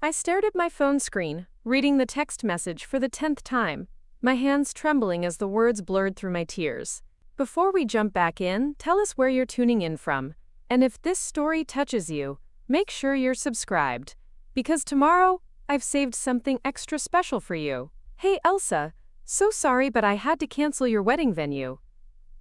I stared at my phone screen, reading the text message for the 10th time, my hands trembling as the words blurred through my tears. Before we jump back in, tell us where you're tuning in from. And if this story touches you, make sure you're subscribed. Because tomorrow, I've saved something extra special for you. Hey Elsa, so sorry but I had to cancel your wedding venue.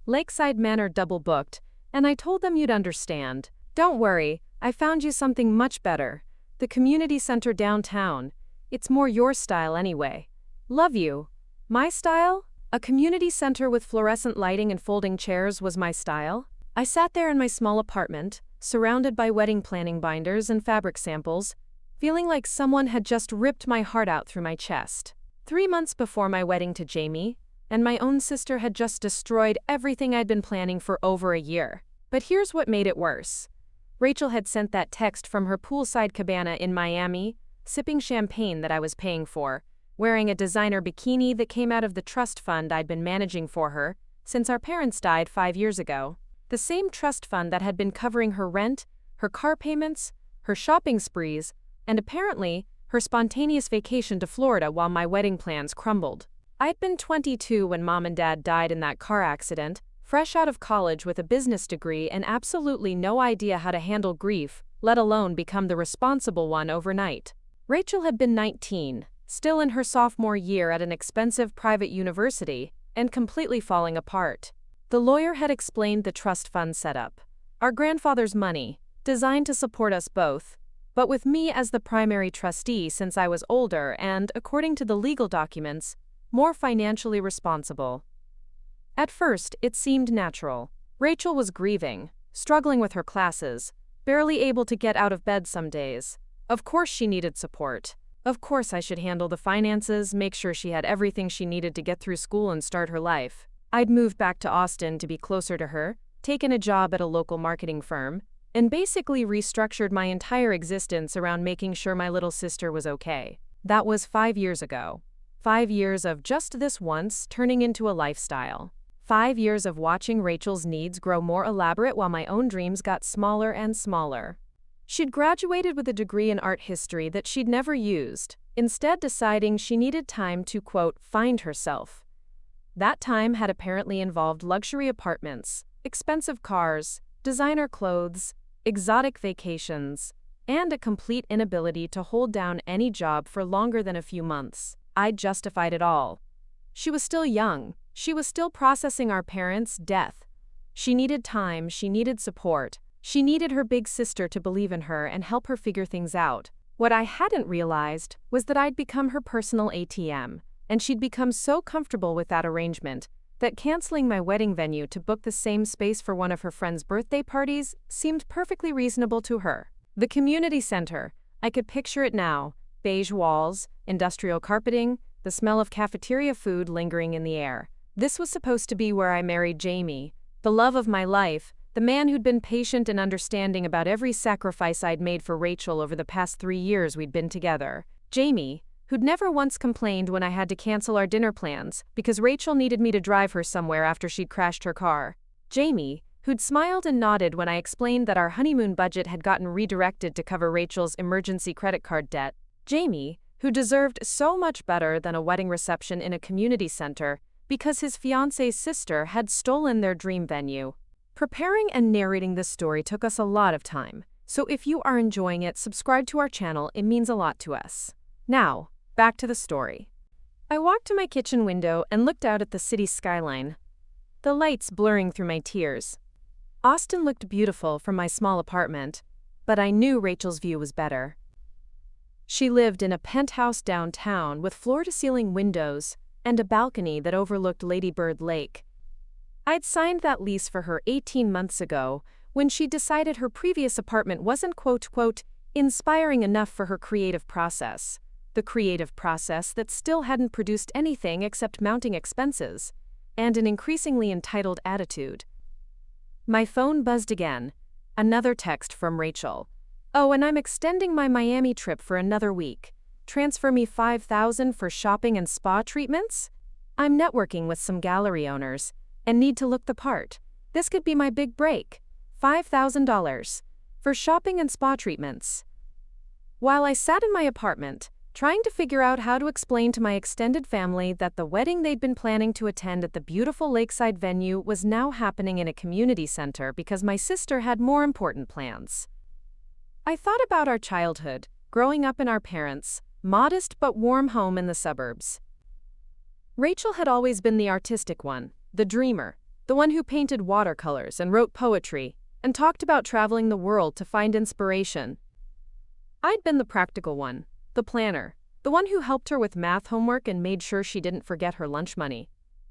Lakeside Manor double booked, and I told them you'd understand. Don't worry, I found you something much better. The community center downtown. It's more your style anyway. Love you. My style? A community center with fluorescent lighting and folding chairs was my style. I sat there in my small apartment, surrounded by wedding planning binders and fabric samples, feeling like someone had just ripped my heart out through my chest. 3 months before my wedding to Jamie, and my own sister had just destroyed everything I'd been planning for over a year. But here's what made it worse. Rachel had sent that text from her poolside cabana in Miami, sipping champagne that I was paying for, wearing a designer bikini that came out of the trust fund I'd been managing for her since our parents died 5 years ago. The same trust fund that had been covering her rent, her car payments, her shopping sprees, and apparently her spontaneous vacation to Florida while my wedding plans crumbled. I'd been 22 when Mom and Dad died in that car accident, fresh out of college with a business degree and absolutely no idea how to handle grief, let alone become the responsible one overnight. Rachel had been 19, still in her sophomore year at an expensive private university, and completely falling apart. The lawyer had explained the trust fund setup. Our grandfather's money, designed to support us both, but with me as the primary trustee since I was older and, according to the legal documents, more financially responsible. At first, it seemed natural. Rachel was grieving, struggling with her classes, barely able to get out of bed some days. Of course she needed support. Of course I should handle the finances, make sure she had everything she needed to get through school and start her life. I'd moved back to Austin to be closer to her, taken a job at a local marketing firm, and basically restructured my entire existence around making sure my little sister was okay. That was 5 years ago. 5 years of just this once turning into a lifestyle. 5 years of watching Rachel's needs grow more elaborate while my own dreams got smaller and smaller. She'd graduated with a degree in art history that she'd never used, instead deciding she needed time to, quote, find herself. That time had apparently involved luxury apartments, expensive cars, designer clothes, exotic vacations, and a complete inability to hold down any job for longer than a few months. I'd justified it all. She was still young. She was still processing our parents' death. She needed time, she needed support. She needed her big sister to believe in her and help her figure things out. What I hadn't realized was that I'd become her personal ATM, and she'd become so comfortable with that arrangement that canceling my wedding venue to book the same space for one of her friends' birthday parties seemed perfectly reasonable to her. The community center, I could picture it now, beige walls, industrial carpeting, the smell of cafeteria food lingering in the air. This was supposed to be where I married Jamie, the love of my life, the man who'd been patient and understanding about every sacrifice I'd made for Rachel over the past 3 years we'd been together. Jamie, who'd never once complained when I had to cancel our dinner plans because Rachel needed me to drive her somewhere after she'd crashed her car. Jamie, who'd smiled and nodded when I explained that our honeymoon budget had gotten redirected to cover Rachel's emergency credit card debt. Jamie, who deserved so much better than a wedding reception in a community center because his fiancée's sister had stolen their dream venue. Preparing and narrating this story took us a lot of time, so if you are enjoying it, subscribe to our channel, it means a lot to us. Now, back to the story. I walked to my kitchen window and looked out at the city skyline, the lights blurring through my tears. Austin looked beautiful from my small apartment, but I knew Rachel's view was better. She lived in a penthouse downtown with floor-to-ceiling windows and a balcony that overlooked Lady Bird Lake. I'd signed that lease for her 18 months ago when she decided her previous apartment wasn't quote, inspiring enough for her creative process. The creative process that still hadn't produced anything except mounting expenses and an increasingly entitled attitude. My phone buzzed again. Another text from Rachel. Oh, and I'm extending my Miami trip for another week. Transfer me $5,000 for shopping and spa treatments? I'm networking with some gallery owners and need to look the part. This could be my big break. $5,000 for shopping and spa treatments. While I sat in my apartment, trying to figure out how to explain to my extended family that the wedding they'd been planning to attend at the beautiful lakeside venue was now happening in a community center because my sister had more important plans. I thought about our childhood, growing up in our parents' modest but warm home in the suburbs. Rachel had always been the artistic one, the dreamer, the one who painted watercolors and wrote poetry, and talked about traveling the world to find inspiration. I'd been the practical one, the planner, the one who helped her with math homework and made sure she didn't forget her lunch money.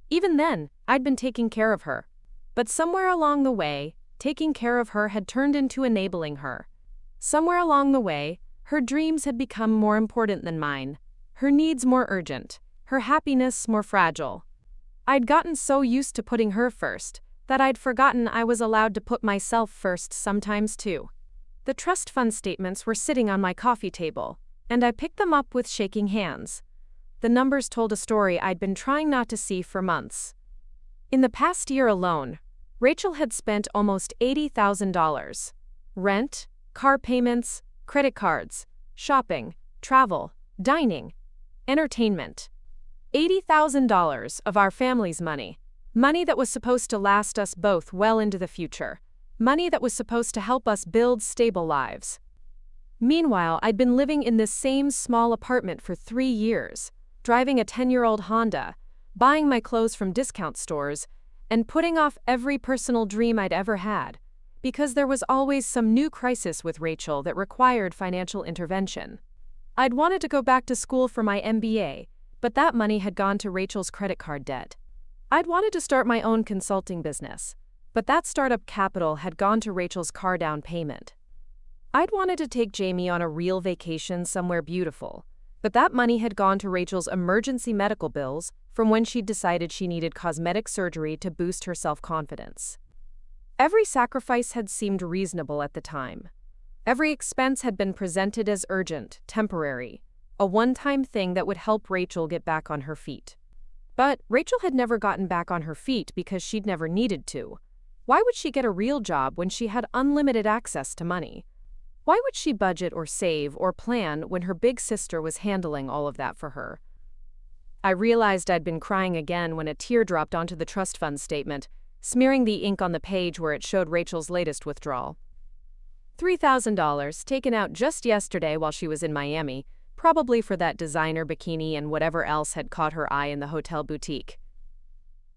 Even then, I'd been taking care of her. But somewhere along the way, taking care of her had turned into enabling her. Somewhere along the way, her dreams had become more important than mine, her needs more urgent, her happiness more fragile. I'd gotten so used to putting her first that I'd forgotten I was allowed to put myself first sometimes too. The trust fund statements were sitting on my coffee table, and I picked them up with shaking hands. The numbers told a story I'd been trying not to see for months. In the past year alone, Rachel had spent almost $80,000. Rent, car payments, credit cards, shopping, travel, dining, entertainment. $80,000 of our family's money. Money that was supposed to last us both well into the future. Money that was supposed to help us build stable lives. Meanwhile, I'd been living in this same small apartment for 3 years, driving a 10-year-old Honda, buying my clothes from discount stores, and putting off every personal dream I'd ever had, because there was always some new crisis with Rachel that required financial intervention. I'd wanted to go back to school for my MBA, but that money had gone to Rachel's credit card debt. I'd wanted to start my own consulting business, but that startup capital had gone to Rachel's car down payment. I'd wanted to take Jamie on a real vacation somewhere beautiful, but that money had gone to Rachel's emergency medical bills from when she'd decided she needed cosmetic surgery to boost her self-confidence. Every sacrifice had seemed reasonable at the time. Every expense had been presented as urgent, temporary, a one-time thing that would help Rachel get back on her feet. But Rachel had never gotten back on her feet because she'd never needed to. Why would she get a real job when she had unlimited access to money? Why would she budget or save or plan when her big sister was handling all of that for her? I realized I'd been crying again when a tear dropped onto the trust fund statement, smearing the ink on the page where it showed Rachel's latest withdrawal. $3,000 taken out just yesterday while she was in Miami, probably for that designer bikini and whatever else had caught her eye in the hotel boutique.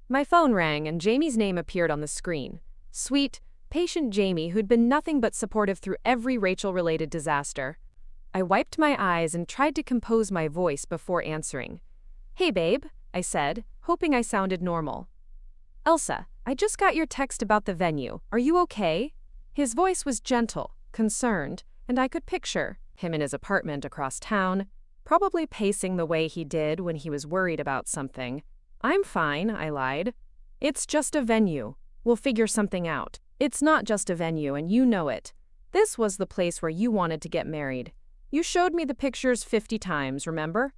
My phone rang and Jamie's name appeared on the screen. Sweet, patient Jamie who'd been nothing but supportive through every Rachel-related disaster. I wiped my eyes and tried to compose my voice before answering. "Hey babe," I said, hoping I sounded normal. "Elsa, I just got your text about the venue. Are you okay?" His voice was gentle, concerned, and I could picture him in his apartment across town, probably pacing the way he did when he was worried about something. "I'm fine," I lied. "It's just a venue. We'll figure something out. It's not just a venue and you know it. This was the place where you wanted to get married. You showed me the pictures 50 times, remember?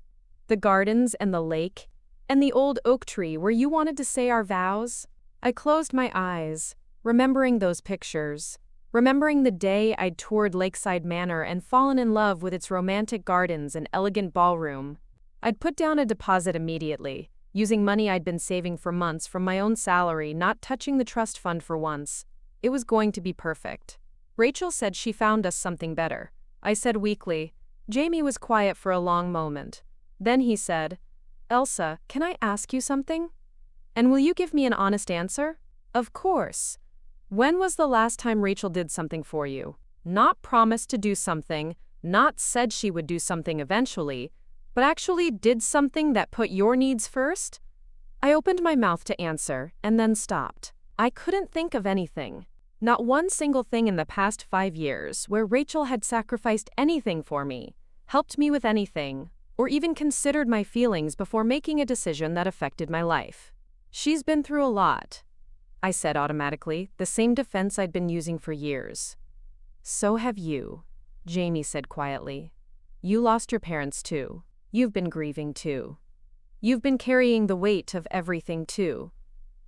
The gardens and the lake, and the old oak tree where you wanted to say our vows." I closed my eyes, remembering those pictures. Remembering the day I'd toured Lakeside Manor and fallen in love with its romantic gardens and elegant ballroom. I'd put down a deposit immediately, using money I'd been saving for months from my own salary, not touching the trust fund for once. It was going to be perfect. Rachel said she found us something better. I said weakly. Jamie was quiet for a long moment. Then he said, "Elsa, can I ask you something? And will you give me an honest answer?" "Of course." "When was the last time Rachel did something for you? Not promised to do something, not said she would do something eventually, but actually did something that put your needs first?" I opened my mouth to answer, and then stopped. I couldn't think of anything. Not one single thing in the past 5 years where Rachel had sacrificed anything for me, helped me with anything, or even considered my feelings before making a decision that affected my life. "She's been through a lot," I said automatically, the same defense I'd been using for years. "So have you," Jamie said quietly. "You lost your parents too. You've been grieving too. You've been carrying the weight of everything too.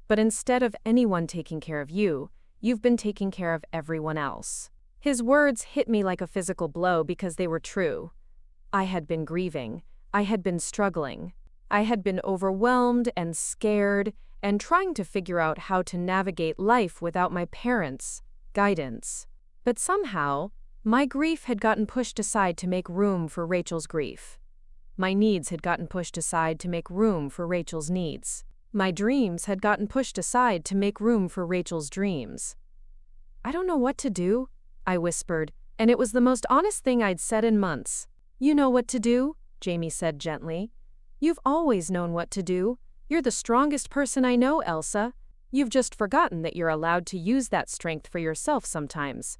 But instead of anyone taking care of you, you've been taking care of everyone else. His words hit me like a physical blow because they were true. I had been grieving. I had been struggling. I had been overwhelmed and scared and trying to figure out how to navigate life without my parents' guidance. But somehow, my grief had gotten pushed aside to make room for Rachel's grief. My needs had gotten pushed aside to make room for Rachel's needs. My dreams had gotten pushed aside to make room for Rachel's dreams. "I don't know what to do," I whispered, and it was the most honest thing I'd said in months. "You know what to do," Jamie said gently. "You've always known what to do. You're the strongest person I know, Elsa. You've just forgotten that you're allowed to use that strength for yourself sometimes."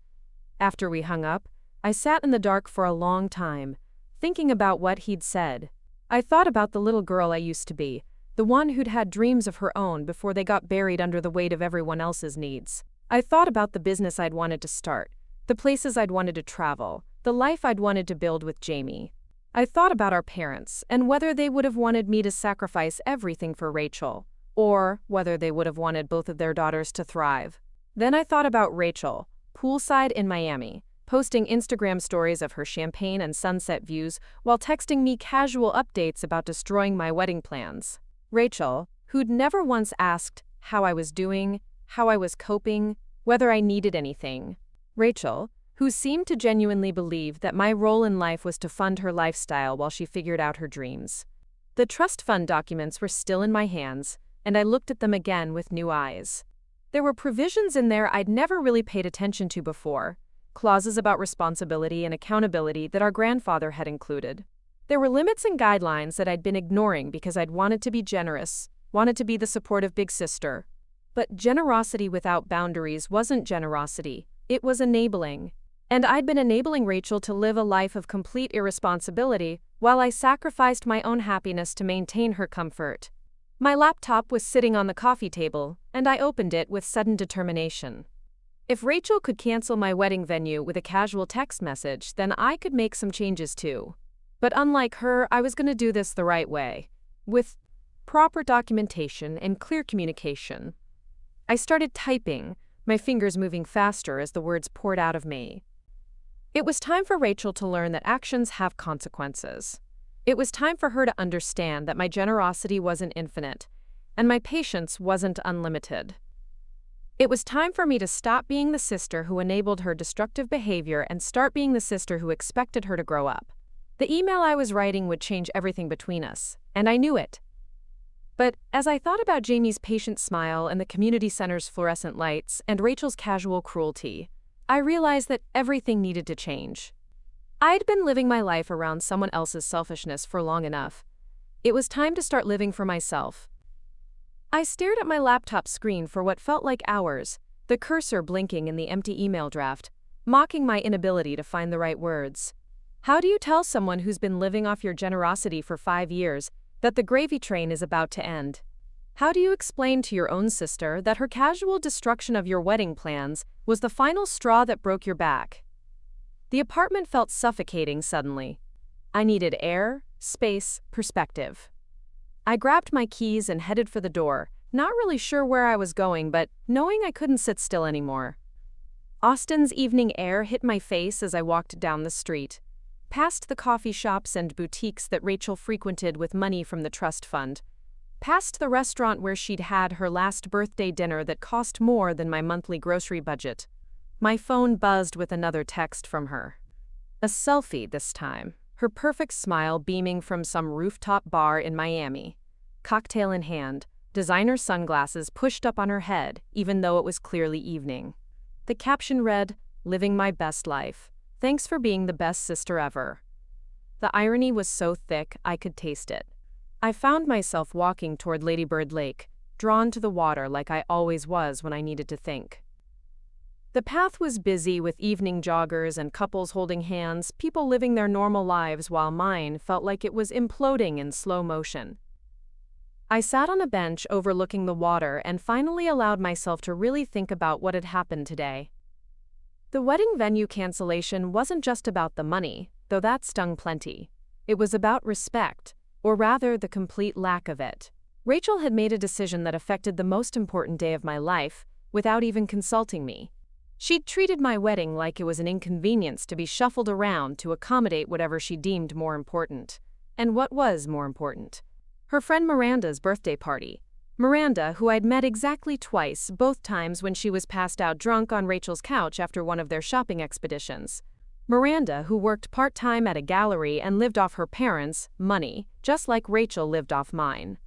After we hung up, I sat in the dark for a long time, thinking about what he'd said. I thought about the little girl I used to be, the one who'd had dreams of her own before they got buried under the weight of everyone else's needs. I thought about the business I'd wanted to start, the places I'd wanted to travel, the life I'd wanted to build with Jamie. I thought about our parents and whether they would have wanted me to sacrifice everything for Rachel, or whether they would have wanted both of their daughters to thrive. Then I thought about Rachel, poolside in Miami, posting Instagram stories of her champagne and sunset views while texting me casual updates about destroying my wedding plans. Rachel, who'd never once asked how I was doing, how I was coping, whether I needed anything. Rachel, who seemed to genuinely believe that my role in life was to fund her lifestyle while she figured out her dreams. The trust fund documents were still in my hands, and I looked at them again with new eyes. There were provisions in there I'd never really paid attention to before, clauses about responsibility and accountability that our grandfather had included. There were limits and guidelines that I'd been ignoring because I'd wanted to be generous, wanted to be the supportive big sister. But generosity without boundaries wasn't generosity, it was enabling. And I'd been enabling Rachel to live a life of complete irresponsibility while I sacrificed my own happiness to maintain her comfort. My laptop was sitting on the coffee table, and I opened it with sudden determination. If Rachel could cancel my wedding venue with a casual text message, then I could make some changes too. But unlike her, I was going to do this the right way, with proper documentation and clear communication. I started typing, my fingers moving faster as the words poured out of me. It was time for Rachel to learn that actions have consequences. It was time for her to understand that my generosity wasn't infinite, and my patience wasn't unlimited. It was time for me to stop being the sister who enabled her destructive behavior and start being the sister who expected her to grow up. The email I was writing would change everything between us, and I knew it. But as I thought about Jamie's patient smile and the community center's fluorescent lights and Rachel's casual cruelty, I realized that everything needed to change. I'd been living my life around someone else's selfishness for long enough. It was time to start living for myself. I stared at my laptop screen for what felt like hours, the cursor blinking in the empty email draft, mocking my inability to find the right words. How do you tell someone who's been living off your generosity for 5 years that the gravy train is about to end? How do you explain to your own sister that her casual destruction of your wedding plans was the final straw that broke your back? The apartment felt suffocating suddenly. I needed air, space, perspective. I grabbed my keys and headed for the door, not really sure where I was going, but knowing I couldn't sit still anymore. Austin's evening air hit my face as I walked down the street, past the coffee shops and boutiques that Rachel frequented with money from the trust fund, past the restaurant where she'd had her last birthday dinner that cost more than my monthly grocery budget. My phone buzzed with another text from her. A selfie this time, her perfect smile beaming from some rooftop bar in Miami. Cocktail in hand, designer sunglasses pushed up on her head, even though it was clearly evening. The caption read, "Living my best life. Thanks for being the best sister ever." The irony was so thick I could taste it. I found myself walking toward Lady Bird Lake, drawn to the water like I always was when I needed to think. The path was busy with evening joggers and couples holding hands, people living their normal lives while mine felt like it was imploding in slow motion. I sat on a bench overlooking the water and finally allowed myself to really think about what had happened today. The wedding venue cancellation wasn't just about the money, though that stung plenty. It was about respect, or rather the complete lack of it. Rachel had made a decision that affected the most important day of my life, without even consulting me. She'd treated my wedding like it was an inconvenience to be shuffled around to accommodate whatever she deemed more important. And what was more important? Her friend Miranda's birthday party. Miranda, who I'd met exactly twice, both times when she was passed out drunk on Rachel's couch after one of their shopping expeditions. Miranda, who worked part-time at a gallery and lived off her parents' money, just like Rachel lived off mine.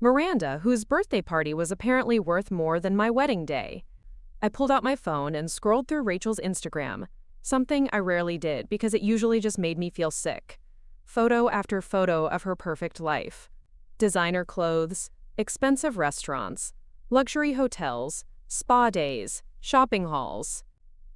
Miranda, whose birthday party was apparently worth more than my wedding day. I pulled out my phone and scrolled through Rachel's Instagram, something I rarely did because it usually just made me feel sick. Photo after photo of her perfect life. Designer clothes, expensive restaurants, luxury hotels, spa days, shopping hauls.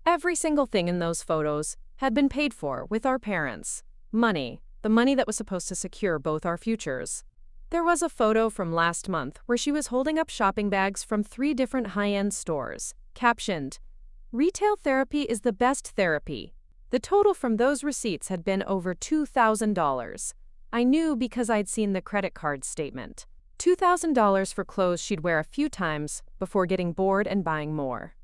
Every single thing in those photos had been paid for with our parents' money, the money that was supposed to secure both our futures. There was a photo from last month where she was holding up shopping bags from 3 different high-end stores, captioned, "Retail therapy is the best therapy." The total from those receipts had been over $2,000. I knew because I'd seen the credit card statement. $2,000 for clothes she'd wear a few times before getting bored and buying more.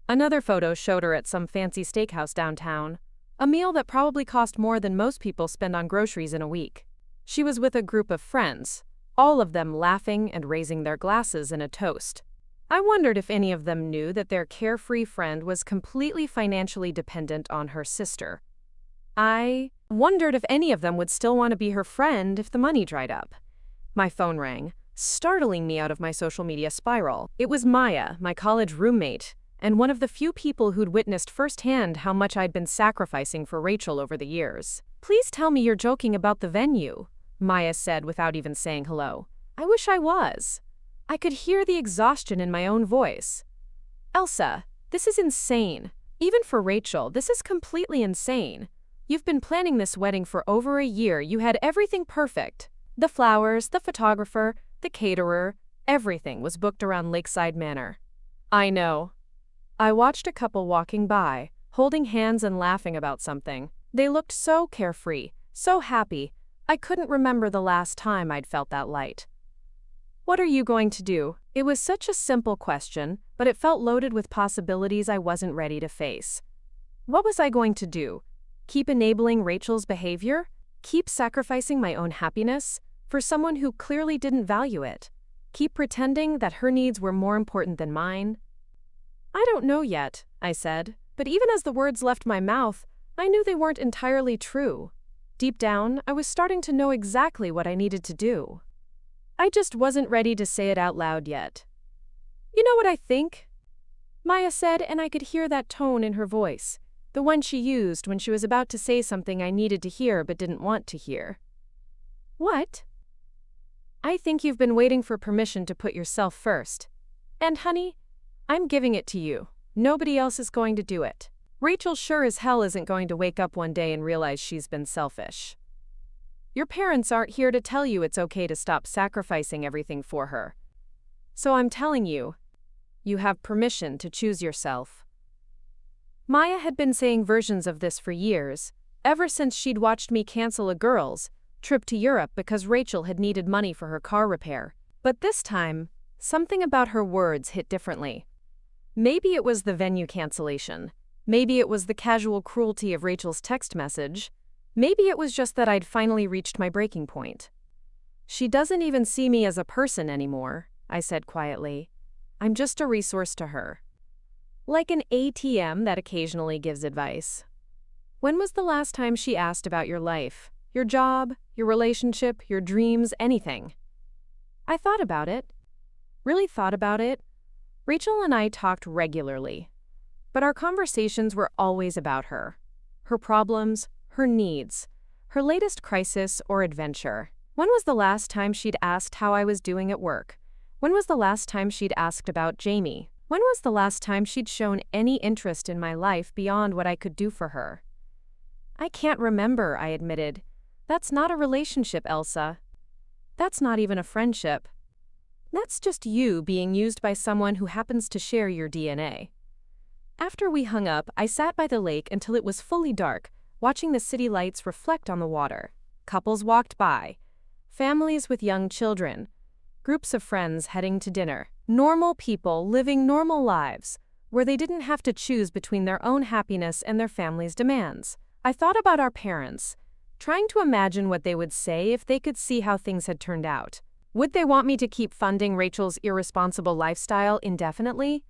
Another photo showed her at some fancy steakhouse downtown, a meal that probably cost more than most people spend on groceries in a week. She was with a group of friends, all of them laughing and raising their glasses in a toast. I wondered if any of them knew that their carefree friend was completely financially dependent on her sister. I wondered if any of them would still want to be her friend if the money dried up. My phone rang, startling me out of my social media spiral. It was Maya, my college roommate, and one of the few people who'd witnessed firsthand how much I'd been sacrificing for Rachel over the years. "Please tell me you're joking about the venue," Maya said without even saying hello. I wish I was. I could hear the exhaustion in my own voice. "Elsa, this is insane. Even for Rachel, this is completely insane. You've been planning this wedding for over a year. You had everything perfect. The flowers, the photographer, the caterer, everything was booked around Lakeside Manor." I know. I watched a couple walking by, holding hands and laughing about something. They looked so carefree, so happy. I couldn't remember the last time I'd felt that light. "What are you going to do?" It was such a simple question, but it felt loaded with possibilities I wasn't ready to face. What was I going to do? Keep enabling Rachel's behavior? Keep sacrificing my own happiness for someone who clearly didn't value it? Keep pretending that her needs were more important than mine? "I don't know yet," I said, but even as the words left my mouth, I knew they weren't entirely true. Deep down, I was starting to know exactly what I needed to do. I just wasn't ready to say it out loud yet. "You know what I think?" Maya said, and I could hear that tone in her voice, the one she used when she was about to say something I needed to hear but didn't want to hear. "What?" "I think you've been waiting for permission to put yourself first. And honey, I'm giving it to you. Nobody else is going to do it. Rachel sure as hell isn't going to wake up one day and realize she's been selfish. Your parents aren't here to tell you it's okay to stop sacrificing everything for her. So I'm telling you, you have permission to choose yourself." Maya had been saying versions of this for years, ever since she'd watched me cancel a girls' trip to Europe because Rachel had needed money for her car repair. But this time, something about her words hit differently. Maybe it was the venue cancellation. Maybe it was the casual cruelty of Rachel's text message. Maybe it was just that I'd finally reached my breaking point. "She doesn't even see me as a person anymore," I said quietly. "I'm just a resource to her. Like an ATM that occasionally gives advice." "When was the last time she asked about your life, your job, your relationship, your dreams, anything?" I thought about it. Really thought about it. Rachel and I talked regularly, but our conversations were always about her problems, her needs, her latest crisis or adventure. When was the last time she'd asked how I was doing at work? When was the last time she'd asked about Jamie? When was the last time she'd shown any interest in my life beyond what I could do for her? "I can't remember," I admitted. "That's not a relationship, Elsa. That's not even a friendship. That's just you being used by someone who happens to share your DNA." After we hung up, I sat by the lake until it was fully dark, watching the city lights reflect on the water. Couples walked by. Families with young children. Groups of friends heading to dinner. Normal people living normal lives. where they didn't have to choose between their own happiness and their family's demands. I thought about our parents, trying to imagine what they would say if they could see how things had turned out. Would they want me to keep funding Rachel's irresponsible lifestyle indefinitely?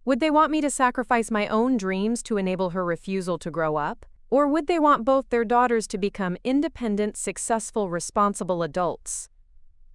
Would they want me to sacrifice my own dreams to enable her refusal to grow up? Or would they want both their daughters to become independent, successful, responsible adults?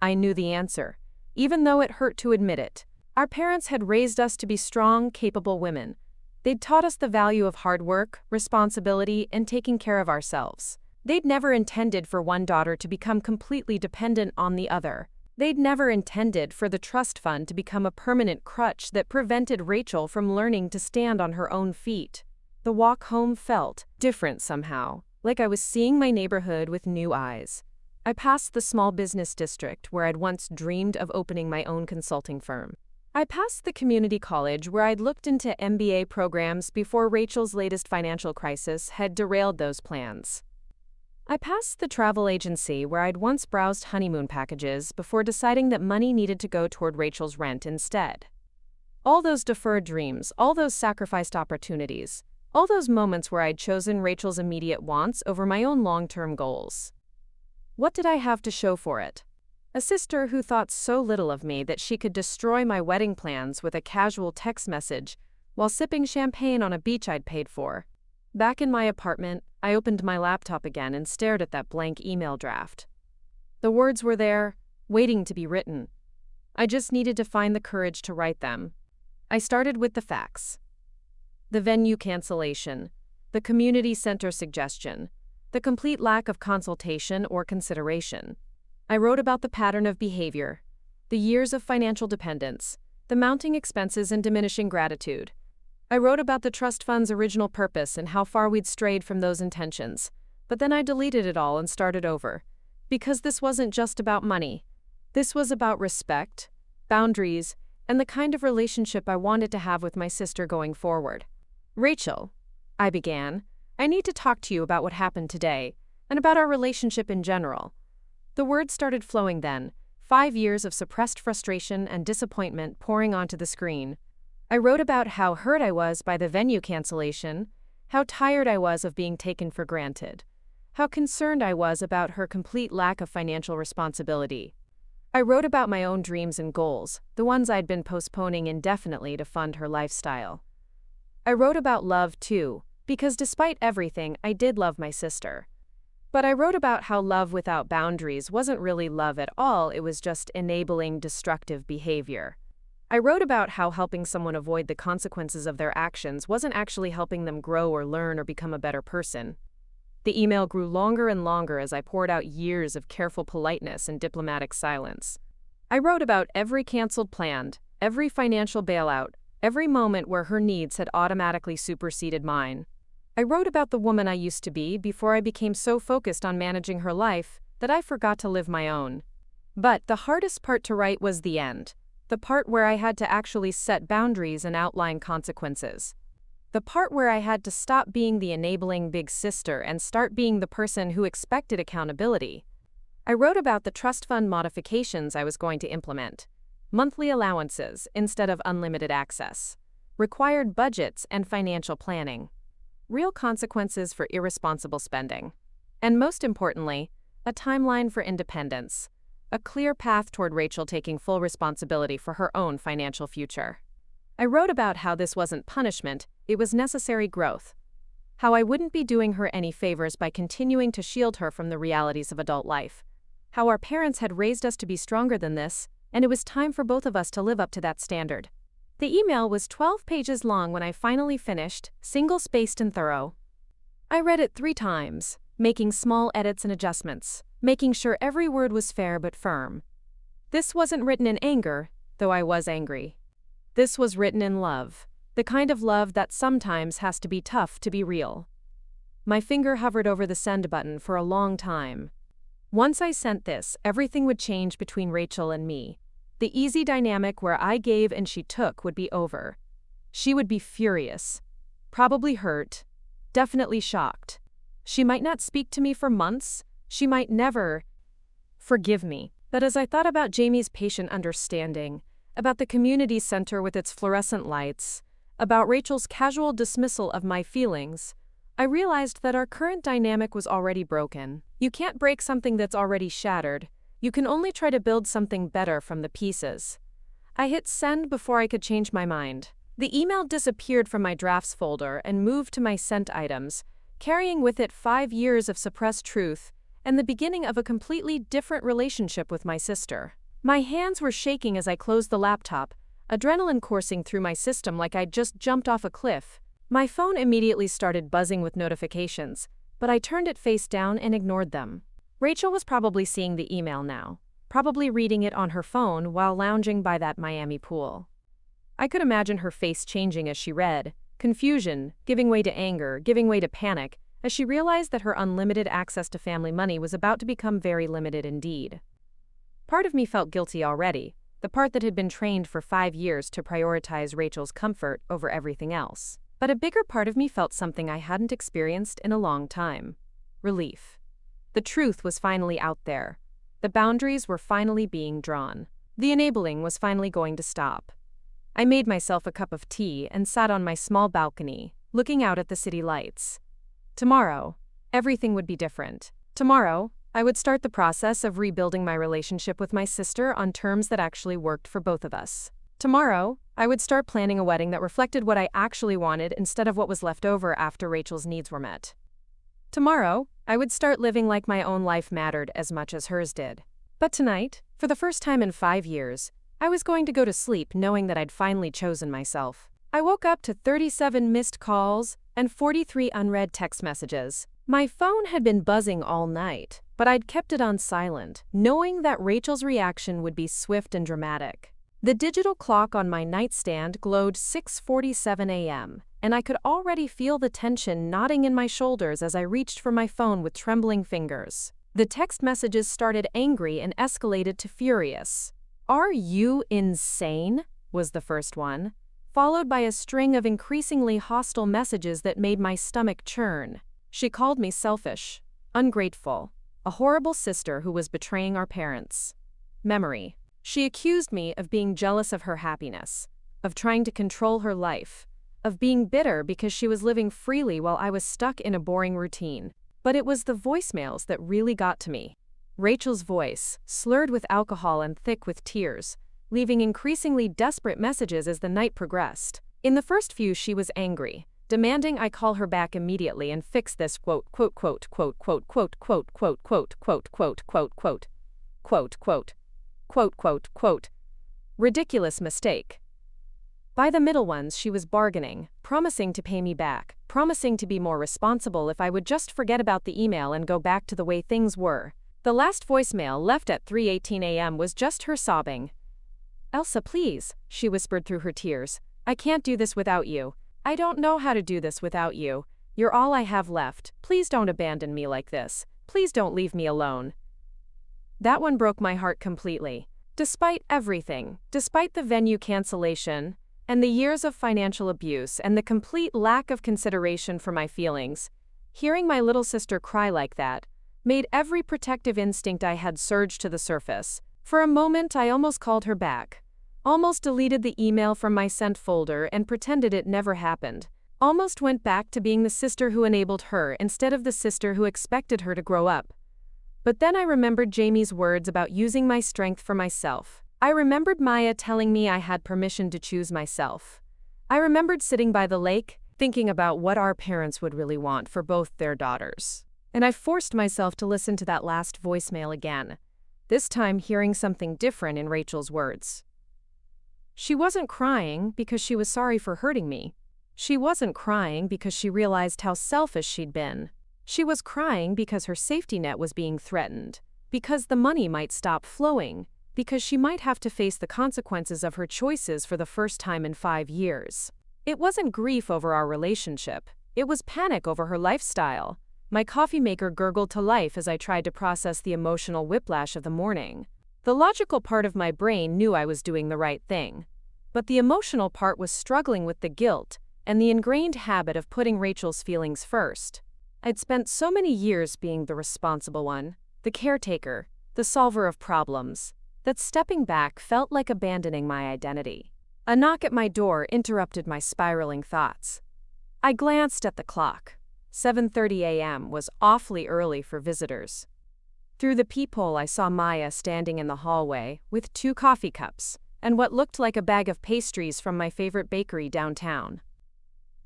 I knew the answer, even though it hurt to admit it. Our parents had raised us to be strong, capable women. They'd taught us the value of hard work, responsibility, and taking care of ourselves. They'd never intended for one daughter to become completely dependent on the other. They'd never intended for the trust fund to become a permanent crutch that prevented Rachel from learning to stand on her own feet. The walk home felt different somehow, like I was seeing my neighborhood with new eyes. I passed the small business district where I'd once dreamed of opening my own consulting firm. I passed the community college where I'd looked into MBA programs before Rachel's latest financial crisis had derailed those plans. I passed the travel agency where I'd once browsed honeymoon packages before deciding that money needed to go toward Rachel's rent instead. All those deferred dreams, all those sacrificed opportunities, all those moments where I'd chosen Rachel's immediate wants over my own long-term goals. What did I have to show for it? A sister who thought so little of me that she could destroy my wedding plans with a casual text message while sipping champagne on a beach I'd paid for. Back in my apartment, I opened my laptop again and stared at that blank email draft. The words were there, waiting to be written. I just needed to find the courage to write them. I started with the facts. The venue cancellation, the community center suggestion, the complete lack of consultation or consideration. I wrote about the pattern of behavior, the years of financial dependence, the mounting expenses and diminishing gratitude. I wrote about the trust fund's original purpose and how far we'd strayed from those intentions. But then I deleted it all and started over. Because this wasn't just about money. This was about respect, boundaries, and the kind of relationship I wanted to have with my sister going forward. Rachel, I began, I need to talk to you about what happened today, and about our relationship in general. The words started flowing then, 5 years of suppressed frustration and disappointment pouring onto the screen. I wrote about how hurt I was by the venue cancellation, how tired I was of being taken for granted, how concerned I was about her complete lack of financial responsibility. I wrote about my own dreams and goals, the ones I'd been postponing indefinitely to fund her lifestyle. I wrote about love too, because despite everything, I did love my sister. But I wrote about how love without boundaries wasn't really love at all, it was just enabling destructive behavior. I wrote about how helping someone avoid the consequences of their actions wasn't actually helping them grow or learn or become a better person. The email grew longer and longer as I poured out years of careful politeness and diplomatic silence. I wrote about every canceled plan, every financial bailout, every moment where her needs had automatically superseded mine. I wrote about the woman I used to be before I became so focused on managing her life that I forgot to live my own. But the hardest part to write was the end. The part where I had to actually set boundaries and outline consequences. The part where I had to stop being the enabling big sister and start being the person who expected accountability. I wrote about the trust fund modifications I was going to implement. Monthly allowances instead of unlimited access. Required budgets and financial planning. Real consequences for irresponsible spending. And most importantly, a timeline for independence. A clear path toward Rachel taking full responsibility for her own financial future. I wrote about how this wasn't punishment, it was necessary growth. How I wouldn't be doing her any favors by continuing to shield her from the realities of adult life. How our parents had raised us to be stronger than this, and it was time for both of us to live up to that standard. The email was 12 pages long when I finally finished, single-spaced and thorough. I read it 3 times, making small edits and adjustments, making sure every word was fair but firm. This wasn't written in anger, though I was angry. This was written in love, the kind of love that sometimes has to be tough to be real. My finger hovered over the send button for a long time. Once I sent this, everything would change between Rachel and me. The easy dynamic where I gave and she took would be over. She would be furious, probably hurt, definitely shocked. She might not speak to me for months. She might never forgive me. But as I thought about Jamie's patient understanding, about the community center with its fluorescent lights, about Rachel's casual dismissal of my feelings, I realized that our current dynamic was already broken. You can't break something that's already shattered. You can only try to build something better from the pieces. I hit send before I could change my mind. The email disappeared from my drafts folder and moved to my sent items, carrying with it 5 years of suppressed truth and the beginning of a completely different relationship with my sister. My hands were shaking as I closed the laptop, adrenaline coursing through my system like I'd just jumped off a cliff. My phone immediately started buzzing with notifications, but I turned it face down and ignored them. Rachel was probably seeing the email now, probably reading it on her phone while lounging by that Miami pool. I could imagine her face changing as she read, confusion, giving way to anger, giving way to panic, as she realized that her unlimited access to family money was about to become very limited indeed. Part of me felt guilty already, the part that had been trained for 5 years to prioritize Rachel's comfort over everything else. But a bigger part of me felt something I hadn't experienced in a long time: relief. The truth was finally out there. The boundaries were finally being drawn. The enabling was finally going to stop. I made myself a cup of tea and sat on my small balcony, looking out at the city lights. Tomorrow, everything would be different. Tomorrow, I would start the process of rebuilding my relationship with my sister on terms that actually worked for both of us. Tomorrow, I would start planning a wedding that reflected what I actually wanted instead of what was left over after Rachel's needs were met. Tomorrow, I would start living like my own life mattered as much as hers did. But tonight, for the first time in 5 years, I was going to go to sleep knowing that I'd finally chosen myself. I woke up to 37 missed calls and 43 unread text messages. My phone had been buzzing all night, but I'd kept it on silent, knowing that Rachel's reaction would be swift and dramatic. The digital clock on my nightstand glowed 6:47 a.m., and I could already feel the tension knotting in my shoulders as I reached for my phone with trembling fingers. The text messages started angry and escalated to furious. "Are you insane?" was the first one, followed by a string of increasingly hostile messages that made my stomach churn. She called me selfish, ungrateful, a horrible sister who was betraying our parents. Memory. She accused me of being jealous of her happiness, of trying to control her life, of being bitter because she was living freely while I was stuck in a boring routine. But it was the voicemails that really got to me. Rachel's voice, slurred with alcohol and thick with tears, leaving increasingly desperate messages as the night progressed. In the first few, she was angry, demanding I call her back immediately and fix this quote, quote, quote, quote, quote, quote, quote, quote, quote, quote, quote, quote, quote, quote, quote, quote, quote, quote, ridiculous mistake. By the middle ones, she was bargaining, promising to pay me back, promising to be more responsible if I would just forget about the email and go back to the way things were. The last voicemail, left at 3:18 a.m., was just her sobbing. "Elsa, please," she whispered through her tears. "I can't do this without you. I don't know how to do this without you. You're all I have left. Please don't abandon me like this. Please don't leave me alone." That one broke my heart completely. Despite everything, despite the venue cancellation, and the years of financial abuse and the complete lack of consideration for my feelings, hearing my little sister cry like that made every protective instinct I had surge to the surface. For a moment, I almost called her back, almost deleted the email from my sent folder and pretended it never happened, almost went back to being the sister who enabled her instead of the sister who expected her to grow up. But then I remembered Jamie's words about using my strength for myself. I remembered Maya telling me I had permission to choose myself. I remembered sitting by the lake, thinking about what our parents would really want for both their daughters. And I forced myself to listen to that last voicemail again, this time hearing something different in Rachel's words. She wasn't crying because she was sorry for hurting me. She wasn't crying because she realized how selfish she'd been. She was crying because her safety net was being threatened, because the money might stop flowing, because she might have to face the consequences of her choices for the first time in 5 years. It wasn't grief over our relationship. It was panic over her lifestyle. My coffee maker gurgled to life as I tried to process the emotional whiplash of the morning. The logical part of my brain knew I was doing the right thing, but the emotional part was struggling with the guilt and the ingrained habit of putting Rachel's feelings first. I'd spent so many years being the responsible one, the caretaker, the solver of problems, that stepping back felt like abandoning my identity. A knock at my door interrupted my spiraling thoughts. I glanced at the clock. 7:30 a.m. was awfully early for visitors. Through the peephole I saw Maya standing in the hallway with 2 coffee cups and what looked like a bag of pastries from my favorite bakery downtown.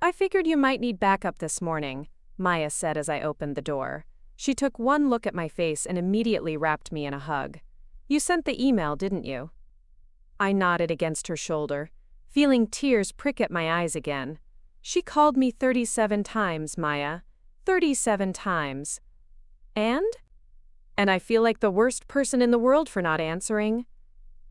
"I figured you might need backup this morning," Maya said as I opened the door. She took one look at my face and immediately wrapped me in a hug. "You sent the email, didn't you?" I nodded against her shoulder, feeling tears prick at my eyes again. "She called me 37 times, Maya. 37 times. And I feel like the worst person in the world for not answering."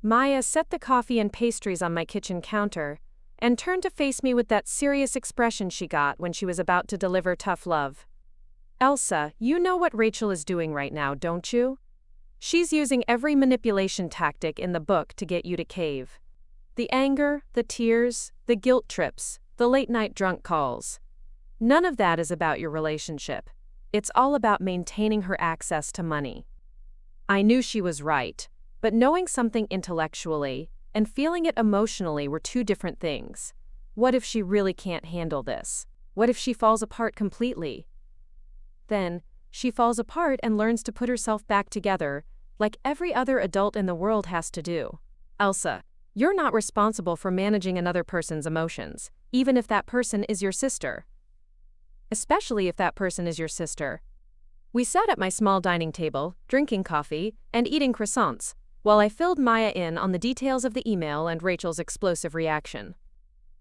Maya set the coffee and pastries on my kitchen counter and turned to face me with that serious expression she got when she was about to deliver tough love. "Elsa, you know what Rachel is doing right now, don't you? She's using every manipulation tactic in the book to get you to cave. The anger, the tears, the guilt trips, the late-night drunk calls. None of that is about your relationship. It's all about maintaining her access to money." I knew she was right, but knowing something intellectually and feeling it emotionally were 2 different things. What if she really can't handle this? What if she falls apart completely? Then, she falls apart and learns to put herself back together, like every other adult in the world has to do. "Elsa, you're not responsible for managing another person's emotions, even if that person is your sister. Especially if that person is your sister." We sat at my small dining table, drinking coffee and eating croissants, while I filled Maya in on the details of the email and Rachel's explosive reaction.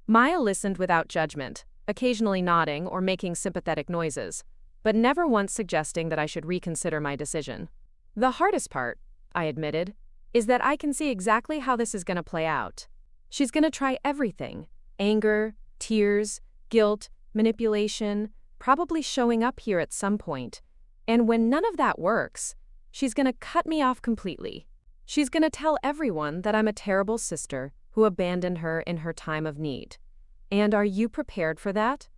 Maya listened without judgment, occasionally nodding or making sympathetic noises, but never once suggesting that I should reconsider my decision. "The hardest part," I admitted, "is that I can see exactly how this is going to play out. She's going to try everything: anger, tears, guilt, manipulation, probably showing up here at some point. And when none of that works, she's going to cut me off completely. She's going to tell everyone that I'm a terrible sister who abandoned her in her time of need. And are you prepared for that?"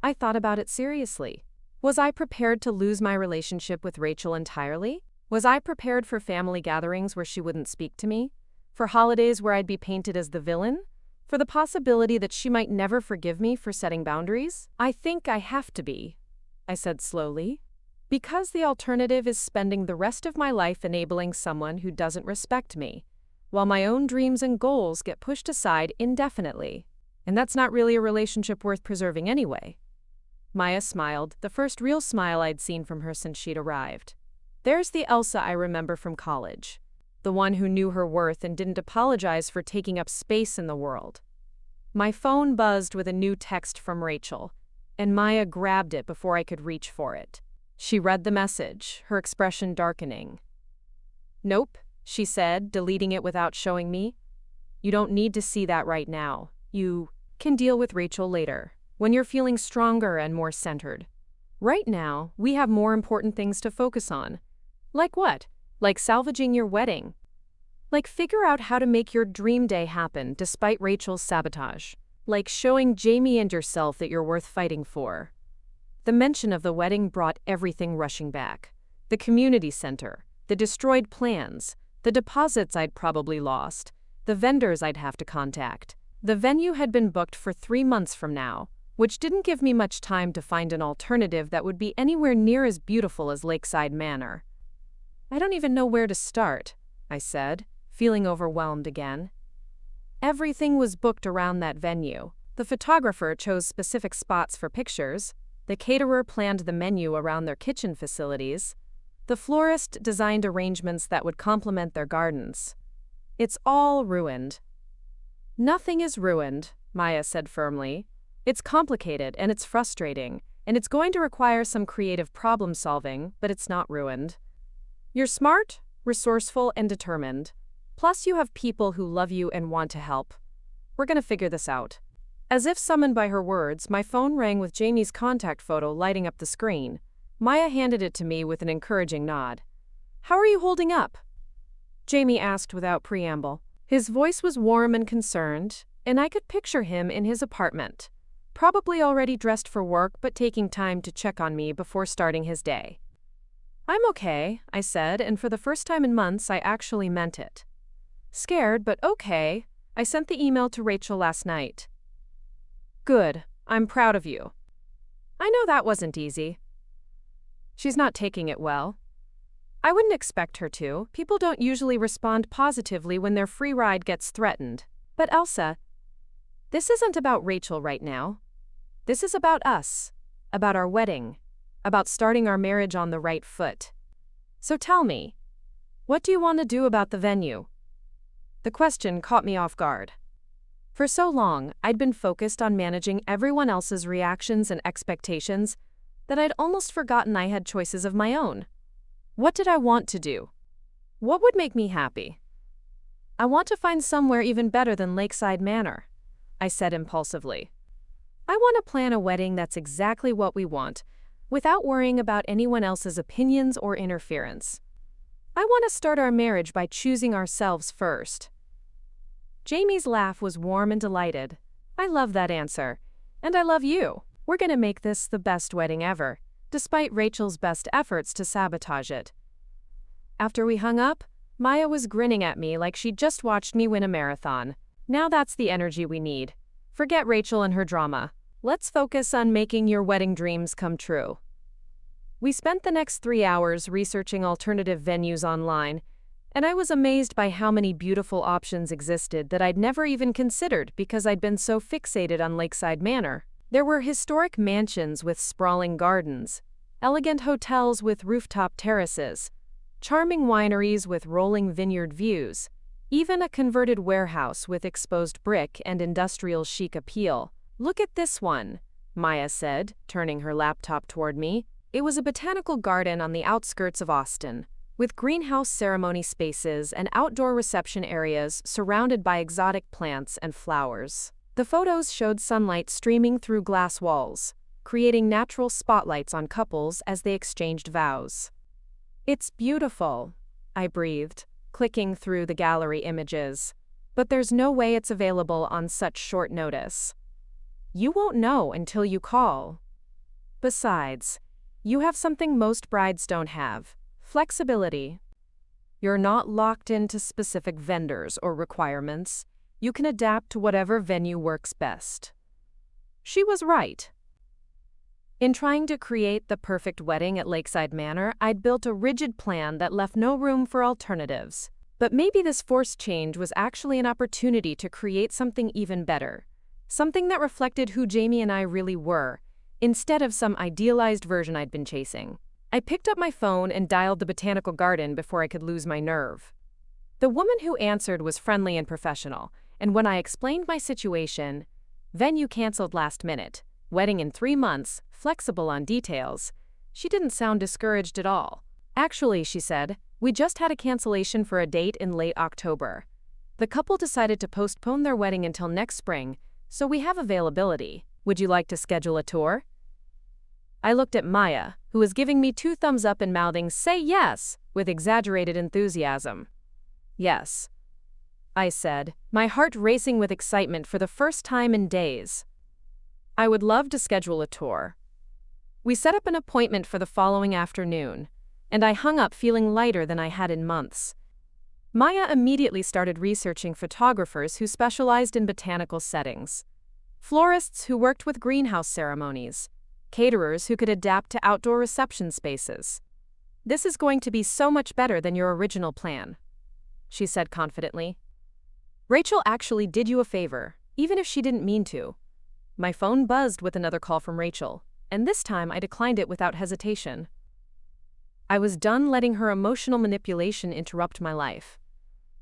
I thought about it seriously. Was I prepared to lose my relationship with Rachel entirely? Was I prepared for family gatherings where she wouldn't speak to me? For holidays where I'd be painted as the villain? For the possibility that she might never forgive me for setting boundaries? "I think I have to be," I said slowly. "Because the alternative is spending the rest of my life enabling someone who doesn't respect me, while my own dreams and goals get pushed aside indefinitely. And that's not really a relationship worth preserving anyway." Maya smiled, the first real smile I'd seen from her since she'd arrived. There's the Elsa I remember from college. The one who knew her worth and didn't apologize for taking up space in the world. My phone buzzed with a new text from Rachel, and Maya grabbed it before I could reach for it. She read the message, her expression darkening. "Nope," she said, deleting it without showing me. "You don't need to see that right now. You can deal with Rachel later, when you're feeling stronger and more centered. Right now, we have more important things to focus on." "Like what?" "Like salvaging your wedding. Like figure out how to make your dream day happen despite Rachel's sabotage. Like showing Jamie and yourself that you're worth fighting for." The mention of the wedding brought everything rushing back. The community center, the destroyed plans, the deposits I'd probably lost, the vendors I'd have to contact. The venue had been booked for 3 months from now, which didn't give me much time to find an alternative that would be anywhere near as beautiful as Lakeside Manor. "I don't even know where to start," I said, feeling overwhelmed again. Everything was booked around that venue. The photographer chose specific spots for pictures. The caterer planned the menu around their kitchen facilities. The florist designed arrangements that would complement their gardens. It's all ruined. "Nothing is ruined," Maya said firmly. "It's complicated and it's frustrating, and it's going to require some creative problem solving, but it's not ruined. You're smart, resourceful, and determined. Plus you have people who love you and want to help. We're going to figure this out." As if summoned by her words, my phone rang with Jamie's contact photo lighting up the screen. Maya handed it to me with an encouraging nod. "How are you holding up?" Jamie asked without preamble. His voice was warm and concerned, and I could picture him in his apartment, probably already dressed for work but taking time to check on me before starting his day. "I'm okay," I said, and for the first time in months I actually meant it. "Scared, but okay. I sent the email to Rachel last night. Good, I'm proud of you. I know that wasn't easy. She's not taking it well. I wouldn't expect her to. People don't usually respond positively when their free ride gets threatened. But Elsa, this isn't about Rachel right now. This is about us, about our wedding, about starting our marriage on the right foot. So tell me, what do you want to do about the venue? The question caught me off guard. For so long, I'd been focused on managing everyone else's reactions and expectations that I'd almost forgotten I had choices of my own. What did I want to do? What would make me happy? I want to find somewhere even better than Lakeside Manor, I said impulsively. I want to plan a wedding that's exactly what we want, without worrying about anyone else's opinions or interference. I want to start our marriage by choosing ourselves first. Jamie's laugh was warm and delighted. I love that answer. And I love you. We're going to make this the best wedding ever, despite Rachel's best efforts to sabotage it. After we hung up, Maya was grinning at me like she'd just watched me win a marathon. Now that's the energy we need. Forget Rachel and her drama. Let's focus on making your wedding dreams come true. We spent the next 3 hours researching alternative venues online, and I was amazed by how many beautiful options existed that I'd never even considered because I'd been so fixated on Lakeside Manor. There were historic mansions with sprawling gardens, elegant hotels with rooftop terraces, charming wineries with rolling vineyard views, even a converted warehouse with exposed brick and industrial chic appeal. Look at this one, Maya said, turning her laptop toward me. It was a botanical garden on the outskirts of Austin, with greenhouse ceremony spaces and outdoor reception areas surrounded by exotic plants and flowers. The photos showed sunlight streaming through glass walls, creating natural spotlights on couples as they exchanged vows. It's beautiful, I breathed, clicking through the gallery images. But there's no way it's available on such short notice. You won't know until you call. Besides, you have something most brides don't have: flexibility. You're not locked into specific vendors or requirements. You can adapt to whatever venue works best. She was right. In trying to create the perfect wedding at Lakeside Manor, I'd built a rigid plan that left no room for alternatives. But maybe this forced change was actually an opportunity to create something even better. Something that reflected who Jamie and I really were, instead of some idealized version I'd been chasing. I picked up my phone and dialed the botanical garden before I could lose my nerve. The woman who answered was friendly and professional, and when I explained my situation, venue canceled last minute, wedding in 3 months, flexible on details, she didn't sound discouraged at all. Actually, she said, we just had a cancellation for a date in late October. The couple decided to postpone their wedding until next spring, so we have availability. Would you like to schedule a tour? I looked at Maya, who was giving me 2 thumbs up and mouthing, "Say yes," with exaggerated enthusiasm. Yes, I said, my heart racing with excitement for the first time in days. I would love to schedule a tour. We set up an appointment for the following afternoon, and I hung up feeling lighter than I had in months. Maya immediately started researching photographers who specialized in botanical settings, florists who worked with greenhouse ceremonies, caterers who could adapt to outdoor reception spaces. This is going to be so much better than your original plan, she said confidently. Rachel actually did you a favor, even if she didn't mean to. My phone buzzed with another call from Rachel, and this time I declined it without hesitation. I was done letting her emotional manipulation interrupt my life.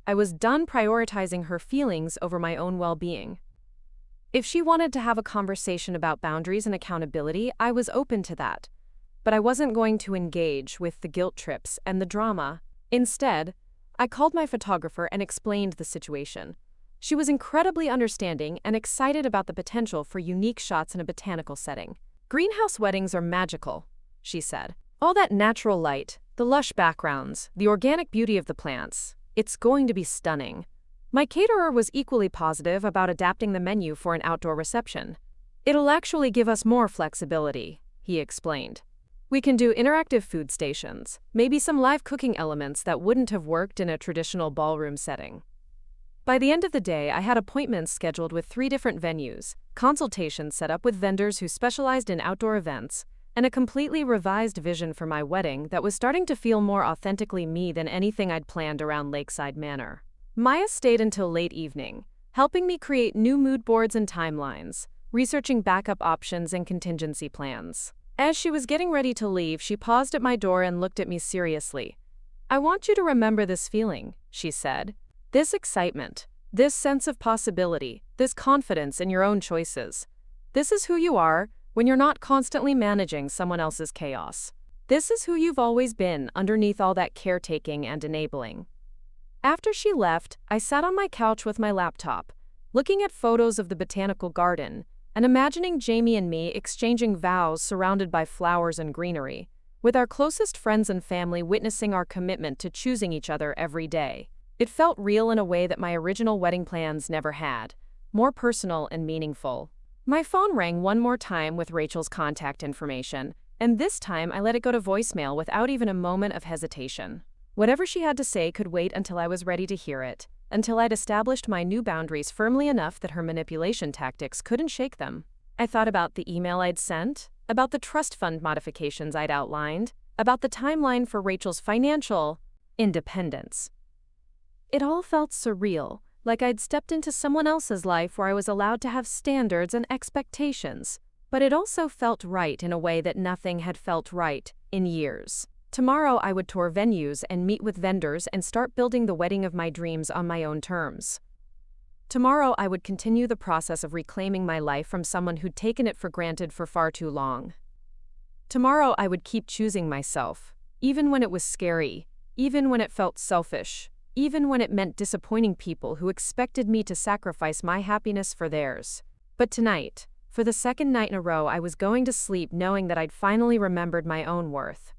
I was done prioritizing her feelings over my own well-being. If she wanted to have a conversation about boundaries and accountability, I was open to that. But I wasn't going to engage with the guilt trips and the drama. Instead, I called my photographer and explained the situation. She was incredibly understanding and excited about the potential for unique shots in a botanical setting. Greenhouse weddings are magical, she said. All that natural light, the lush backgrounds, the organic beauty of the plants. It's going to be stunning. My caterer was equally positive about adapting the menu for an outdoor reception. It'll actually give us more flexibility, he explained. We can do interactive food stations, maybe some live cooking elements that wouldn't have worked in a traditional ballroom setting. By the end of the day, I had appointments scheduled with 3 different venues, consultations set up with vendors who specialized in outdoor events, and a completely revised vision for my wedding that was starting to feel more authentically me than anything I'd planned around Lakeside Manor. Maya stayed until late evening, helping me create new mood boards and timelines, researching backup options and contingency plans. As she was getting ready to leave, she paused at my door and looked at me seriously. "I want you to remember this feeling," she said. "This excitement, this sense of possibility, this confidence in your own choices. This is who you are when you're not constantly managing someone else's chaos. This is who you've always been underneath all that caretaking and enabling." After she left, I sat on my couch with my laptop, looking at photos of the botanical garden and imagining Jamie and me exchanging vows surrounded by flowers and greenery, with our closest friends and family witnessing our commitment to choosing each other every day. It felt real in a way that my original wedding plans never had, more personal and meaningful. My phone rang one more time with Rachel's contact information, and this time I let it go to voicemail without even a moment of hesitation. Whatever she had to say could wait until I was ready to hear it, until I'd established my new boundaries firmly enough that her manipulation tactics couldn't shake them. I thought about the email I'd sent, about the trust fund modifications I'd outlined, about the timeline for Rachel's financial independence. It all felt surreal, like I'd stepped into someone else's life where I was allowed to have standards and expectations. But it also felt right in a way that nothing had felt right in years. Tomorrow I would tour venues and meet with vendors and start building the wedding of my dreams on my own terms. Tomorrow I would continue the process of reclaiming my life from someone who'd taken it for granted for far too long. Tomorrow I would keep choosing myself, even when it was scary, even when it felt selfish, even when it meant disappointing people who expected me to sacrifice my happiness for theirs. But tonight, for the second night in a row, I was going to sleep knowing that I'd finally remembered my own worth.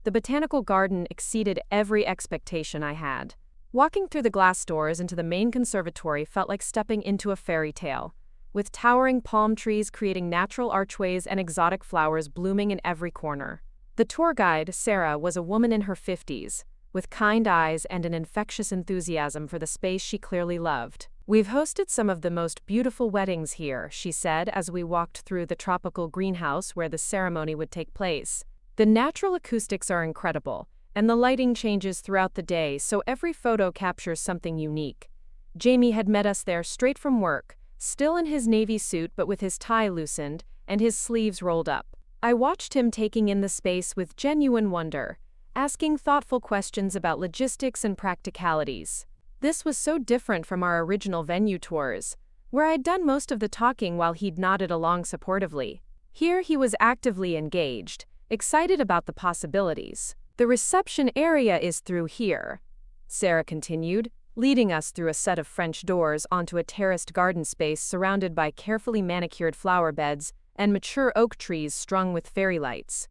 The botanical garden exceeded every expectation I had. Walking through the glass doors into the main conservatory felt like stepping into a fairy tale, with towering palm trees creating natural archways and exotic flowers blooming in every corner. The tour guide, Sarah, was a woman in her 50s, with kind eyes and an infectious enthusiasm for the space she clearly loved. "We've hosted some of the most beautiful weddings here," she said as we walked through the tropical greenhouse where the ceremony would take place. "The natural acoustics are incredible, and the lighting changes throughout the day, so every photo captures something unique." Jamie had met us there straight from work, still in his navy suit but with his tie loosened and his sleeves rolled up. I watched him taking in the space with genuine wonder, asking thoughtful questions about logistics and practicalities. This was so different from our original venue tours, where I'd done most of the talking while he'd nodded along supportively. Here he was actively engaged, excited about the possibilities. "The reception area is through here," Sarah continued, leading us through a set of French doors onto a terraced garden space surrounded by carefully manicured flower beds and mature oak trees strung with fairy lights.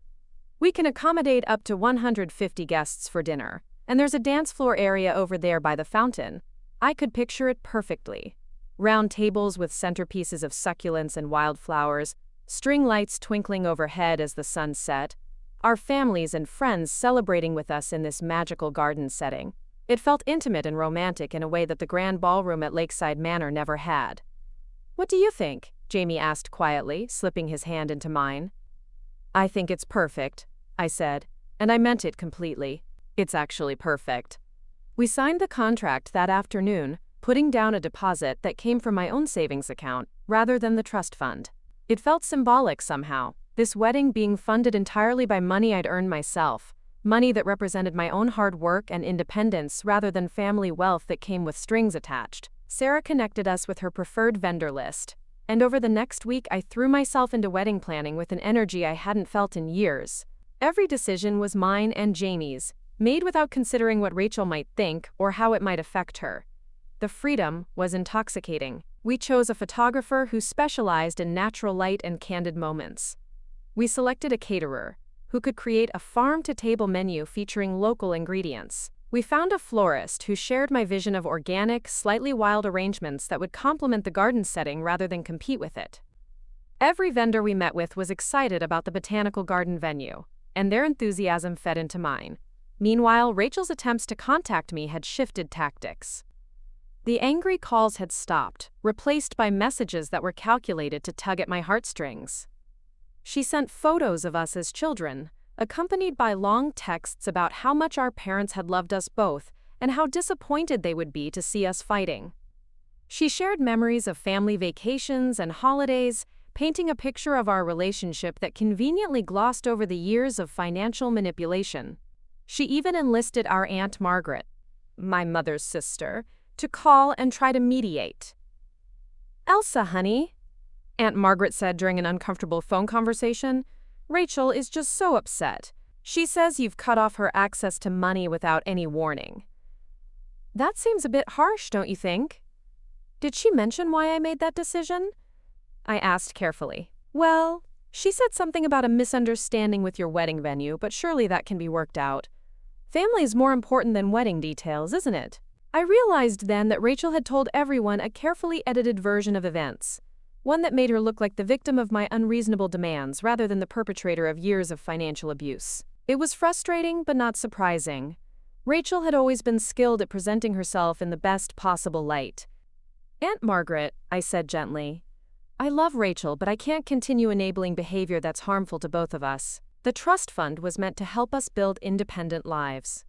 "We can accommodate up to 150 guests for dinner, and there's a dance floor area over there by the fountain." I could picture it perfectly. Round tables with centerpieces of succulents and wildflowers, string lights twinkling overhead as the sun set, our families and friends celebrating with us in this magical garden setting. It felt intimate and romantic in a way that the grand ballroom at Lakeside Manor never had. "What do you think?" Jamie asked quietly, slipping his hand into mine. "I think it's perfect," I said, and I meant it completely. It's actually perfect. We signed the contract that afternoon, putting down a deposit that came from my own savings account rather than the trust fund. It felt symbolic somehow, this wedding being funded entirely by money I'd earned myself, money that represented my own hard work and independence rather than family wealth that came with strings attached. Sarah connected us with her preferred vendor list, and over the next week I threw myself into wedding planning with an energy I hadn't felt in years. Every decision was mine and Jamie's, made without considering what Rachel might think or how it might affect her. The freedom was intoxicating. We chose a photographer who specialized in natural light and candid moments. We selected a caterer who could create a farm-to-table menu featuring local ingredients. We found a florist who shared my vision of organic, slightly wild arrangements that would complement the garden setting rather than compete with it. Every vendor we met with was excited about the botanical garden venue, and their enthusiasm fed into mine. Meanwhile, Rachel's attempts to contact me had shifted tactics. The angry calls had stopped, replaced by messages that were calculated to tug at my heartstrings. She sent photos of us as children, accompanied by long texts about how much our parents had loved us both and how disappointed they would be to see us fighting. She shared memories of family vacations and holidays, painting a picture of our relationship that conveniently glossed over the years of financial manipulation. She even enlisted our Aunt Margaret, my mother's sister, to call and try to mediate. "Elsa, honey," Aunt Margaret said during an uncomfortable phone conversation, "Rachel is just so upset. She says you've cut off her access to money without any warning." That seems a bit harsh, don't you think? Did she mention why I made that decision? I asked carefully. Well, she said something about a misunderstanding with your wedding venue, but surely that can be worked out. Family is more important than wedding details, isn't it? I realized then that Rachel had told everyone a carefully edited version of events, one that made her look like the victim of my unreasonable demands rather than the perpetrator of years of financial abuse. It was frustrating but not surprising. Rachel had always been skilled at presenting herself in the best possible light. "Aunt Margaret," I said gently, "I love Rachel, but I can't continue enabling behavior that's harmful to both of us. The trust fund was meant to help us build independent lives,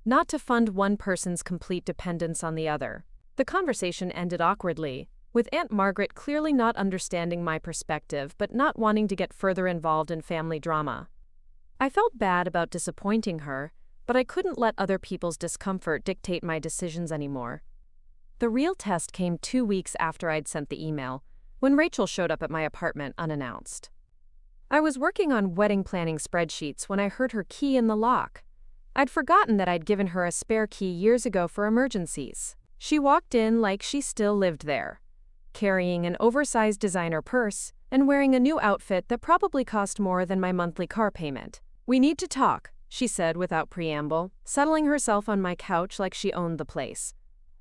not to fund one person's complete dependence on the other." The conversation ended awkwardly, with Aunt Margaret clearly not understanding my perspective but not wanting to get further involved in family drama. I felt bad about disappointing her, but I couldn't let other people's discomfort dictate my decisions anymore. The real test came 2 weeks after I'd sent the email, when Rachel showed up at my apartment unannounced. I was working on wedding planning spreadsheets when I heard her key in the lock. I'd forgotten that I'd given her a spare key years ago for emergencies. She walked in like she still lived there, carrying an oversized designer purse and wearing a new outfit that probably cost more than my monthly car payment. "We need to talk," she said without preamble, settling herself on my couch like she owned the place.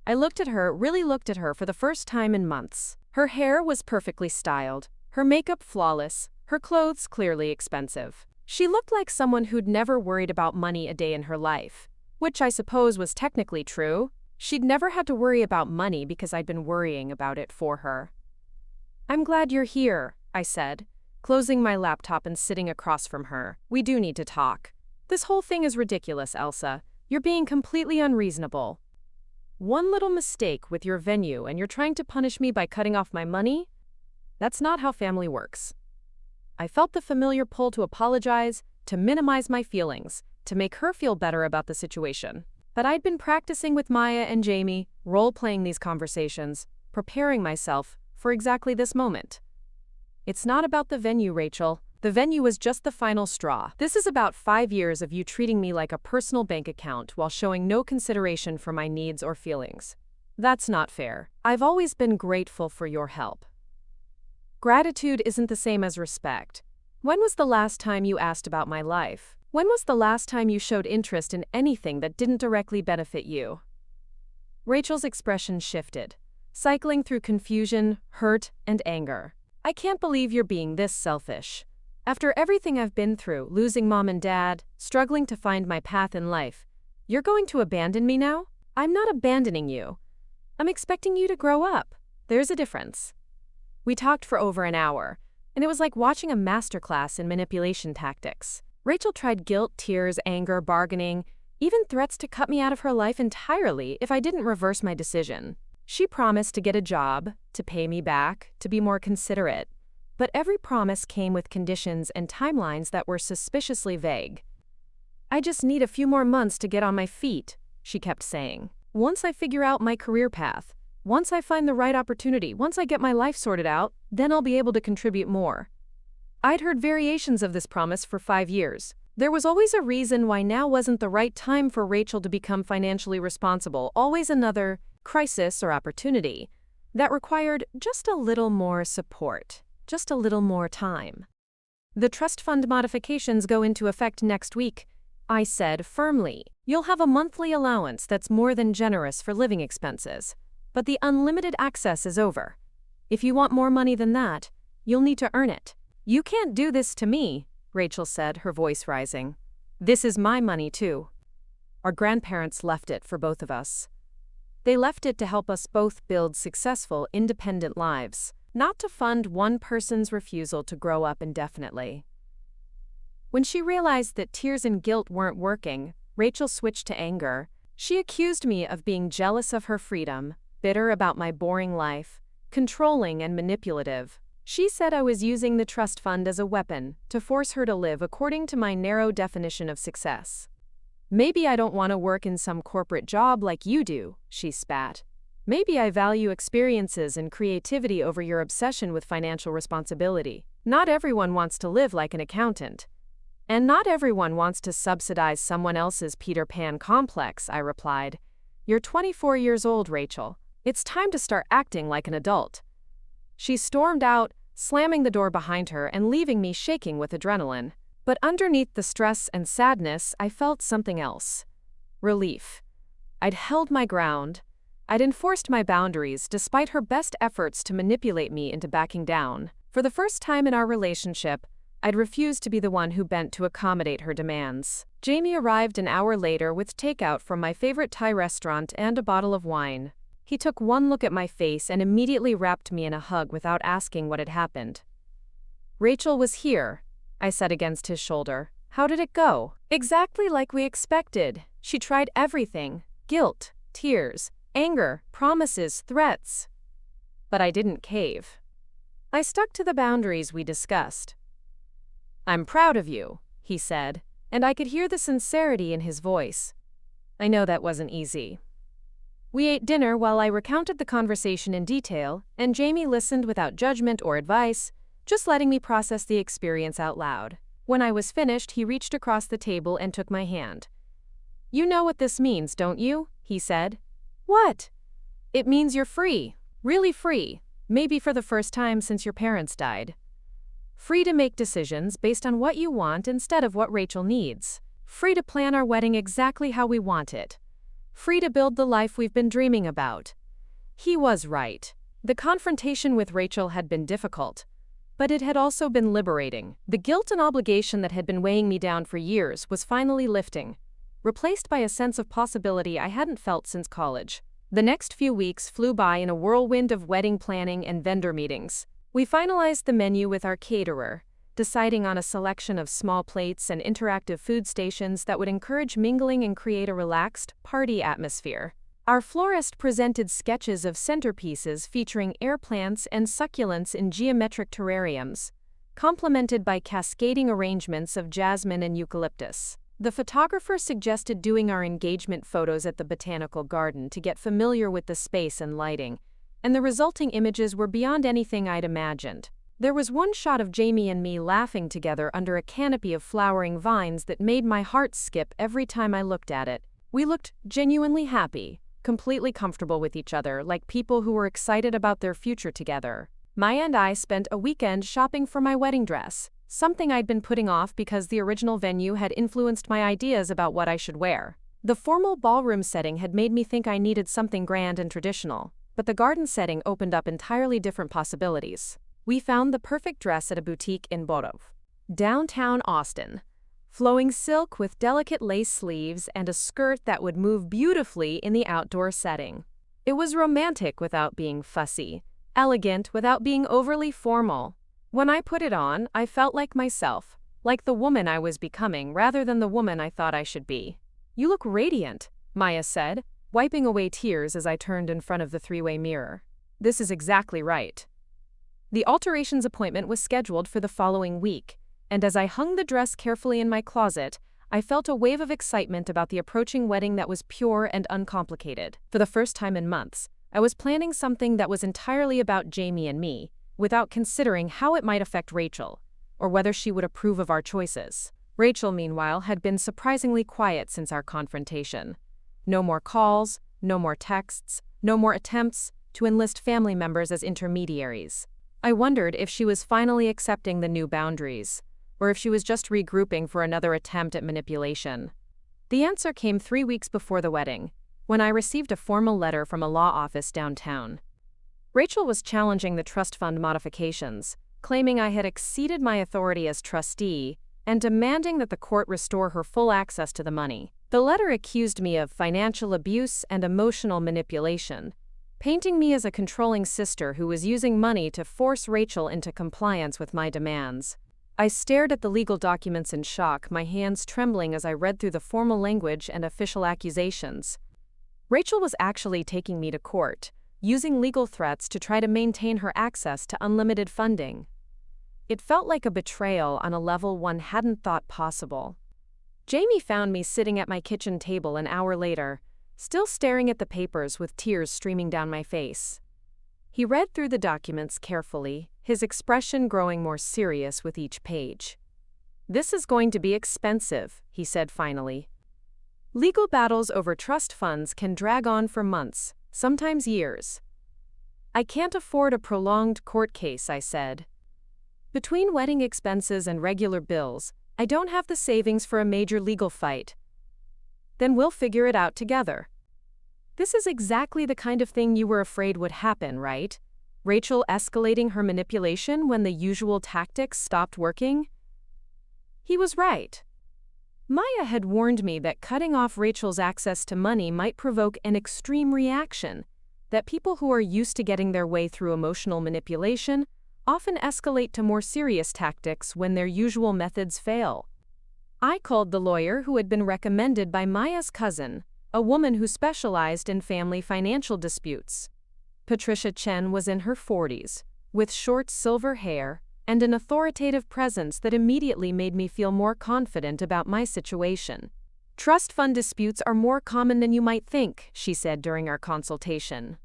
I really looked at her for the first time in months. Her hair was perfectly styled, her makeup flawless, her clothes clearly expensive. She looked like someone who'd never worried about money a day in her life, which I suppose was technically true. She'd never had to worry about money because I'd been worrying about it for her. "I'm glad you're here," I said, closing my laptop and sitting across from her. "We do need to talk. This whole thing is ridiculous, Elsa. You're being completely unreasonable. One little mistake with your venue and you're trying to punish me by cutting off my money? That's not how family works." I felt the familiar pull to apologize, to minimize my feelings, to make her feel better about the situation. But I'd been practicing with Maya and Jamie, role-playing these conversations, preparing myself for exactly this moment. "It's not about the venue, Rachel. The venue was just the final straw. This is about 5 years of you treating me like a personal bank account while showing no consideration for my needs or feelings. That's not fair. I've always been grateful for your help." Gratitude isn't the same as respect. When was the last time you asked about my life? When was the last time you showed interest in anything that didn't directly benefit you? Rachel's expression shifted, cycling through confusion, hurt, and anger. "I can't believe you're being this selfish. After everything I've been through, losing mom and dad, struggling to find my path in life, you're going to abandon me now? I'm not abandoning you. I'm expecting you to grow up. There's a difference." We talked for over an hour, and it was like watching a masterclass in manipulation tactics. Rachel tried guilt, tears, anger, bargaining, even threats to cut me out of her life entirely if I didn't reverse my decision. She promised to get a job, to pay me back, to be more considerate. But every promise came with conditions and timelines that were suspiciously vague. "I just need a few more months to get on my feet," she kept saying. "Once I figure out my career path, once I find the right opportunity, once I get my life sorted out, then I'll be able to contribute more." I'd heard variations of this promise for 5 years. There was always a reason why now wasn't the right time for Rachel to become financially responsible, always another crisis or opportunity that required just a little more support. Just a little more time. "The trust fund modifications go into effect next week," I said firmly. "You'll have a monthly allowance that's more than generous for living expenses, but the unlimited access is over. If you want more money than that, you'll need to earn it." "You can't do this to me," Rachel said, her voice rising. "This is my money too. Our grandparents left it for both of us. They left it to help us both build successful, independent lives, not to fund one person's refusal to grow up indefinitely. When she realized that tears and guilt weren't working, Rachel switched to anger. She accused me of being jealous of her freedom, bitter about my boring life, controlling and manipulative. She said I was using the trust fund as a weapon to force her to live according to my narrow definition of success. "Maybe I don't want to work in some corporate job like you do," she spat. "Maybe I value experiences and creativity over your obsession with financial responsibility. Not everyone wants to live like an accountant. And not everyone wants to subsidize someone else's Peter Pan complex," I replied. "You're 24 years old, Rachel. It's time to start acting like an adult." She stormed out, slamming the door behind her and leaving me shaking with adrenaline. But underneath the stress and sadness, I felt something else. Relief. I'd held my ground. I'd enforced my boundaries despite her best efforts to manipulate me into backing down. For the first time in our relationship, I'd refused to be the one who bent to accommodate her demands. Jamie arrived an hour later with takeout from my favorite Thai restaurant and a bottle of wine. He took one look at my face and immediately wrapped me in a hug without asking what had happened. "Rachel was here," I said against his shoulder. "How did it go?" "Exactly like we expected. She tried everything. Guilt, tears, anger, promises, threats. But I didn't cave. I stuck to the boundaries we discussed." "I'm proud of you," he said, and I could hear the sincerity in his voice. "I know that wasn't easy." We ate dinner while I recounted the conversation in detail, and Jamie listened without judgment or advice, just letting me process the experience out loud. When I was finished, he reached across the table and took my hand. "You know what this means, don't you?" he said. "What?" "It means you're free. Really free. Maybe for the first time since your parents died. Free to make decisions based on what you want instead of what Rachel needs. Free to plan our wedding exactly how we want it. Free to build the life we've been dreaming about." He was right. The confrontation with Rachel had been difficult, but it had also been liberating. The guilt and obligation that had been weighing me down for years was finally lifting, replaced by a sense of possibility I hadn't felt since college. The next few weeks flew by in a whirlwind of wedding planning and vendor meetings. We finalized the menu with our caterer, deciding on a selection of small plates and interactive food stations that would encourage mingling and create a relaxed, party atmosphere. Our florist presented sketches of centerpieces featuring air plants and succulents in geometric terrariums, complemented by cascading arrangements of jasmine and eucalyptus. The photographer suggested doing our engagement photos at the botanical garden to get familiar with the space and lighting, and the resulting images were beyond anything I'd imagined. There was one shot of Jamie and me laughing together under a canopy of flowering vines that made my heart skip every time I looked at it. We looked genuinely happy, completely comfortable with each other, like people who were excited about their future together. Maya and I spent a weekend shopping for my wedding dress, something I'd been putting off because the original venue had influenced my ideas about what I should wear. The formal ballroom setting had made me think I needed something grand and traditional, but the garden setting opened up entirely different possibilities. We found the perfect dress at a boutique in Bodov, downtown Austin. Flowing silk with delicate lace sleeves and a skirt that would move beautifully in the outdoor setting. It was romantic without being fussy, elegant without being overly formal. When I put it on, I felt like myself, like the woman I was becoming rather than the woman I thought I should be. "You look radiant," Maya said, wiping away tears as I turned in front of the three-way mirror. "This is exactly right." The alterations appointment was scheduled for the following week, and as I hung the dress carefully in my closet, I felt a wave of excitement about the approaching wedding that was pure and uncomplicated. For the first time in months, I was planning something that was entirely about Jamie and me, without considering how it might affect Rachel, or whether she would approve of our choices. Rachel, meanwhile, had been surprisingly quiet since our confrontation. No more calls, no more texts, no more attempts to enlist family members as intermediaries. I wondered if she was finally accepting the new boundaries, or if she was just regrouping for another attempt at manipulation. The answer came 3 weeks before the wedding, when I received a formal letter from a law office downtown. Rachel was challenging the trust fund modifications, claiming I had exceeded my authority as trustee and demanding that the court restore her full access to the money. The letter accused me of financial abuse and emotional manipulation, painting me as a controlling sister who was using money to force Rachel into compliance with my demands. I stared at the legal documents in shock, my hands trembling as I read through the formal language and official accusations. Rachel was actually taking me to court, using legal threats to try to maintain her access to unlimited funding. It felt like a betrayal on a level one hadn't thought possible. Jamie found me sitting at my kitchen table an hour later, still staring at the papers with tears streaming down my face. He read through the documents carefully, his expression growing more serious with each page. "This is going to be expensive," he said finally. "Legal battles over trust funds can drag on for months, sometimes years." "I can't afford a prolonged court case," I said. "Between wedding expenses and regular bills, I don't have the savings for a major legal fight." "Then we'll figure it out together." This is exactly the kind of thing you were afraid would happen, right? Rachel escalating her manipulation when the usual tactics stopped working? He was right. Maya had warned me that cutting off Rachel's access to money might provoke an extreme reaction, that people who are used to getting their way through emotional manipulation often escalate to more serious tactics when their usual methods fail. I called the lawyer who had been recommended by Maya's cousin, a woman who specialized in family financial disputes. Patricia Chen was in her 40s, with short silver hair and an authoritative presence that immediately made me feel more confident about my situation. "Trust fund disputes are more common than you might think," she said during our consultation.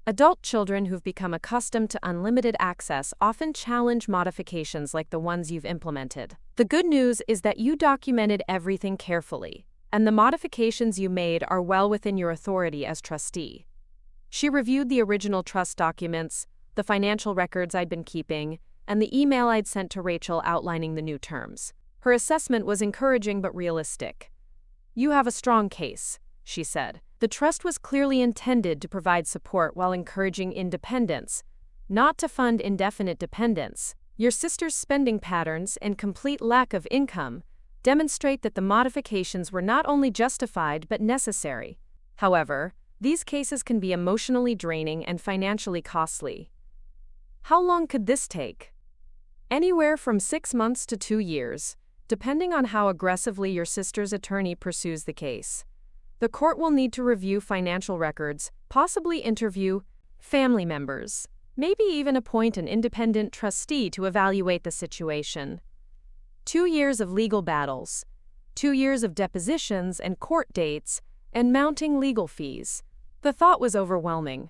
"Adult children who've become accustomed to unlimited access often challenge modifications like the ones you've implemented. The good news is that you documented everything carefully, and the modifications you made are well within your authority as trustee." She reviewed the original trust documents, the financial records I'd been keeping, and the email I'd sent to Rachel outlining the new terms. Her assessment was encouraging but realistic. "You have a strong case," she said. "The trust was clearly intended to provide support while encouraging independence, not to fund indefinite dependence. Your sister's spending patterns and complete lack of income demonstrate that the modifications were not only justified but necessary. However, these cases can be emotionally draining and financially costly." "How long could this take?" "Anywhere from 6 months to 2 years, depending on how aggressively your sister's attorney pursues the case. The court will need to review financial records, possibly interview family members, maybe even appoint an independent trustee to evaluate the situation. 2 years of legal battles, 2 years of depositions and court dates, and mounting legal fees. The thought was overwhelming,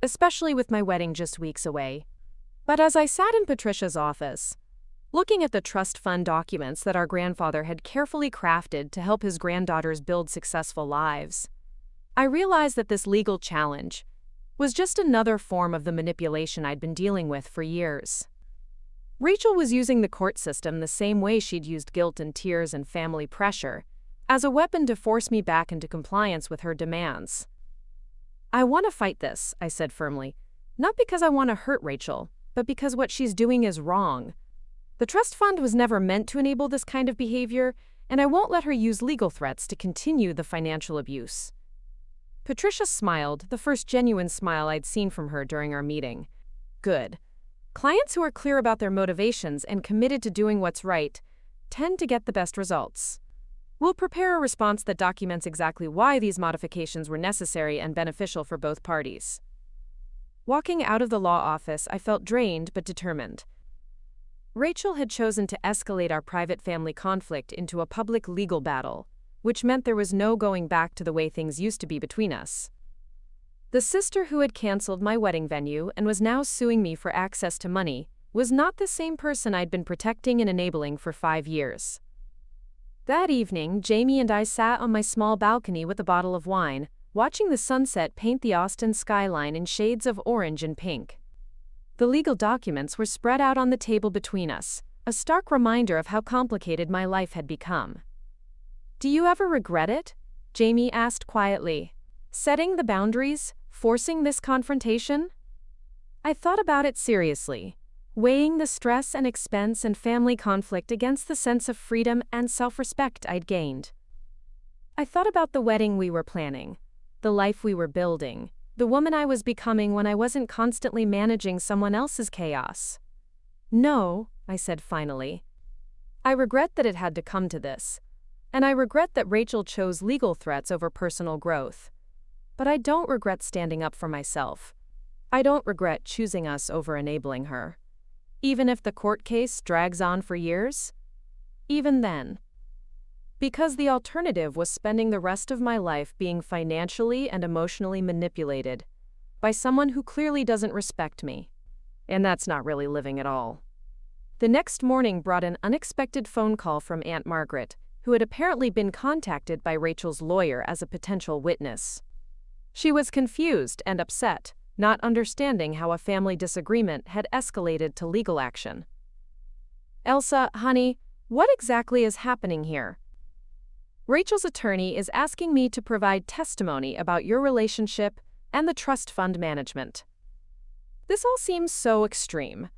especially with my wedding just weeks away. But as I sat in Patricia's office, looking at the trust fund documents that our grandfather had carefully crafted to help his granddaughters build successful lives, I realized that this legal challenge was just another form of the manipulation I'd been dealing with for years. Rachel was using the court system the same way she'd used guilt and tears and family pressure, as a weapon to force me back into compliance with her demands. "I want to fight this," I said firmly, "not because I want to hurt Rachel, but because what she's doing is wrong. The trust fund was never meant to enable this kind of behavior, and I won't let her use legal threats to continue the financial abuse." Patricia smiled, the first genuine smile I'd seen from her during our meeting. "Good. Clients who are clear about their motivations and committed to doing what's right tend to get the best results. We'll prepare a response that documents exactly why these modifications were necessary and beneficial for both parties." Walking out of the law office, I felt drained but determined. Rachel had chosen to escalate our private family conflict into a public legal battle, which meant there was no going back to the way things used to be between us. The sister who had canceled my wedding venue and was now suing me for access to money was not the same person I'd been protecting and enabling for 5 years. That evening, Jamie and I sat on my small balcony with a bottle of wine, watching the sunset paint the Austin skyline in shades of orange and pink. The legal documents were spread out on the table between us, a stark reminder of how complicated my life had become. "Do you ever regret it?" Jamie asked quietly. "Setting the boundaries, forcing this confrontation?" I thought about it seriously, weighing the stress and expense and family conflict against the sense of freedom and self-respect I'd gained. I thought about the wedding we were planning, the life we were building, the woman I was becoming when I wasn't constantly managing someone else's chaos. No, I said finally. I regret that it had to come to this. And I regret that Rachel chose legal threats over personal growth. But I don't regret standing up for myself. I don't regret choosing us over enabling her. Even if the court case drags on for years? Even then. Because the alternative was spending the rest of my life being financially and emotionally manipulated by someone who clearly doesn't respect me. And that's not really living at all. The next morning brought an unexpected phone call from Aunt Margaret, who had apparently been contacted by Rachel's lawyer as a potential witness. She was confused and upset, not understanding how a family disagreement had escalated to legal action. "Elsa, honey, what exactly is happening here?" "Rachel's attorney is asking me to provide testimony about your relationship and the trust fund management." This all seems so extreme.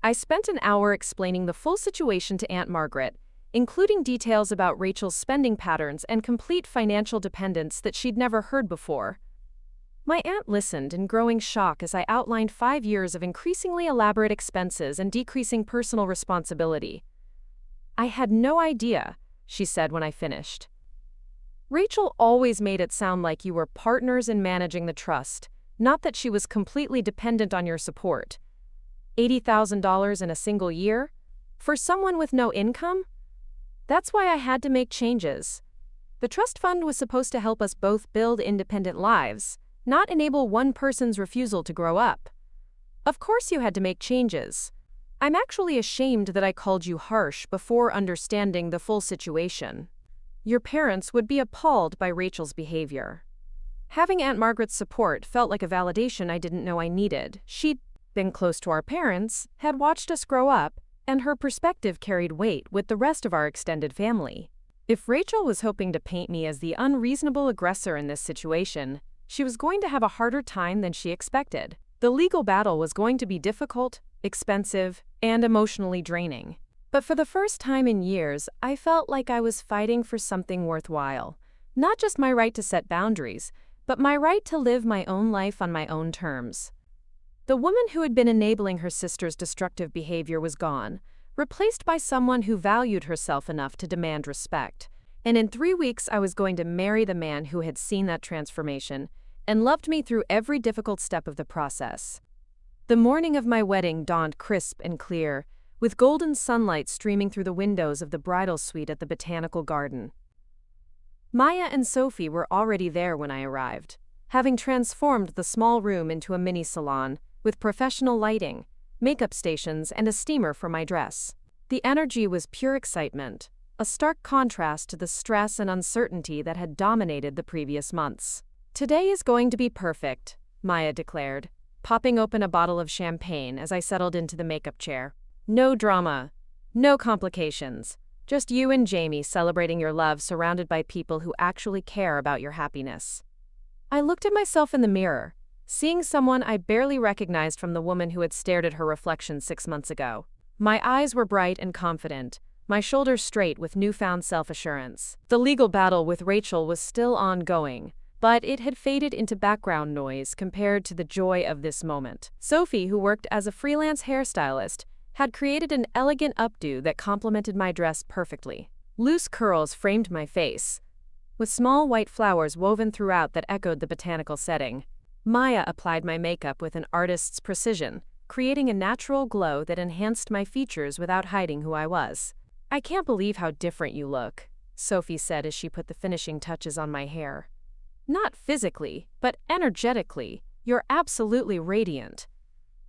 I spent an hour explaining the full situation to Aunt Margaret, including details about Rachel's spending patterns and complete financial dependence that she'd never heard before. My aunt listened in growing shock as I outlined 5 years of increasingly elaborate expenses and decreasing personal responsibility. "I had no idea," she said when I finished. "Rachel always made it sound like you were partners in managing the trust, not that she was completely dependent on your support. $80,000 in a single year? For someone with no income? That's why I had to make changes. The trust fund was supposed to help us both build independent lives, not enable one person's refusal to grow up. Of course you had to make changes. I'm actually ashamed that I called you harsh before understanding the full situation. Your parents would be appalled by Rachel's behavior." Having Aunt Margaret's support felt like a validation I didn't know I needed. She'd been close to our parents, had watched us grow up, and her perspective carried weight with the rest of our extended family. If Rachel was hoping to paint me as the unreasonable aggressor in this situation, she was going to have a harder time than she expected. The legal battle was going to be difficult, expensive, and emotionally draining. But for the first time in years, I felt like I was fighting for something worthwhile. Not just my right to set boundaries, but my right to live my own life on my own terms. The woman who had been enabling her sister's destructive behavior was gone, replaced by someone who valued herself enough to demand respect. And in 3 weeks, I was going to marry the man who had seen that transformation and loved me through every difficult step of the process. The morning of my wedding dawned crisp and clear, with golden sunlight streaming through the windows of the bridal suite at the botanical garden. Maya and Sophie were already there when I arrived, having transformed the small room into a mini salon, with professional lighting, makeup stations, and a steamer for my dress. The energy was pure excitement, a stark contrast to the stress and uncertainty that had dominated the previous months. "Today is going to be perfect," Maya declared, popping open a bottle of champagne as I settled into the makeup chair. "No drama, no complications, just you and Jamie celebrating your love surrounded by people who actually care about your happiness." I looked at myself in the mirror, seeing someone I barely recognized from the woman who had stared at her reflection 6 months ago. My eyes were bright and confident, my shoulders straight with newfound self-assurance. The legal battle with Rachel was still ongoing, but it had faded into background noise compared to the joy of this moment. Sophie, who worked as a freelance hairstylist, had created an elegant updo that complemented my dress perfectly. Loose curls framed my face, with small white flowers woven throughout that echoed the botanical setting. Maya applied my makeup with an artist's precision, creating a natural glow that enhanced my features without hiding who I was. "I can't believe how different you look," Sophie said as she put the finishing touches on my hair. "Not physically, but energetically, you're absolutely radiant."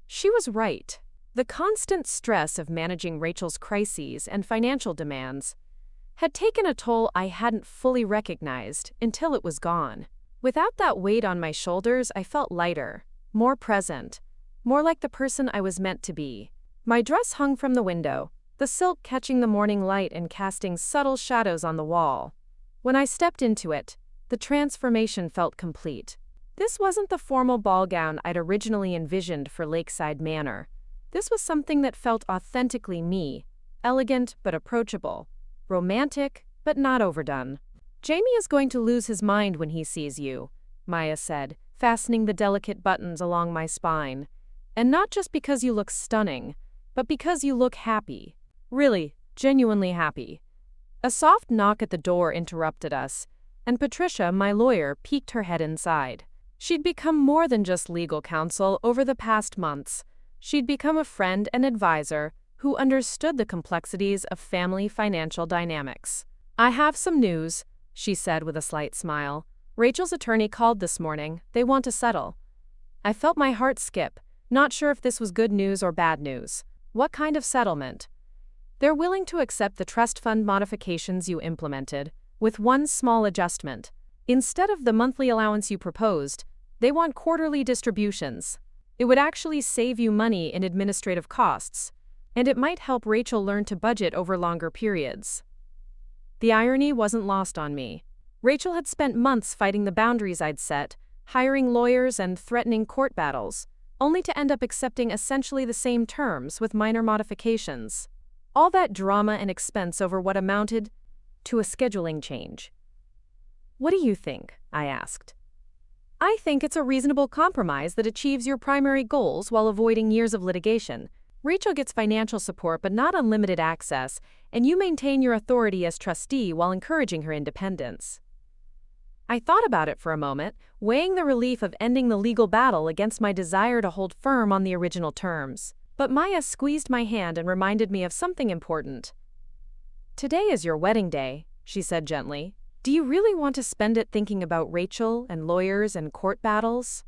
She was right. The constant stress of managing Rachel's crises and financial demands had taken a toll I hadn't fully recognized until it was gone. Without that weight on my shoulders, I felt lighter, more present, more like the person I was meant to be. My dress hung from the window, the silk catching the morning light and casting subtle shadows on the wall. When I stepped into it, the transformation felt complete. This wasn't the formal ball gown I'd originally envisioned for Lakeside Manor. This was something that felt authentically me, elegant but approachable, romantic but not overdone. Jamie is going to lose his mind when he sees you, Maya said, fastening the delicate buttons along my spine. And not just because you look stunning, but because you look happy. Really, genuinely happy. A soft knock at the door interrupted us, and Patricia, my lawyer, peeked her head inside. She'd become more than just legal counsel over the past months. She'd become a friend and advisor who understood the complexities of family financial dynamics. "I have some news," she said with a slight smile. "Rachel's attorney called this morning. They want to settle." I felt my heart skip, not sure if this was good news or bad news. "What kind of settlement?" "They're willing to accept the trust fund modifications you implemented, with one small adjustment. Instead of the monthly allowance you proposed, they want quarterly distributions. It would actually save you money in administrative costs, and it might help Rachel learn to budget over longer periods." The irony wasn't lost on me. Rachel had spent months fighting the boundaries I'd set, hiring lawyers and threatening court battles, only to end up accepting essentially the same terms with minor modifications. All that drama and expense over what amounted to a scheduling change. "What do you think?" I asked. "I think it's a reasonable compromise that achieves your primary goals while avoiding years of litigation. Rachel gets financial support but not unlimited access, and you maintain your authority as trustee while encouraging her independence." I thought about it for a moment, weighing the relief of ending the legal battle against my desire to hold firm on the original terms. But Maya squeezed my hand and reminded me of something important. "Today is your wedding day," she said gently. "Do you really want to spend it thinking about Rachel and lawyers and court battles?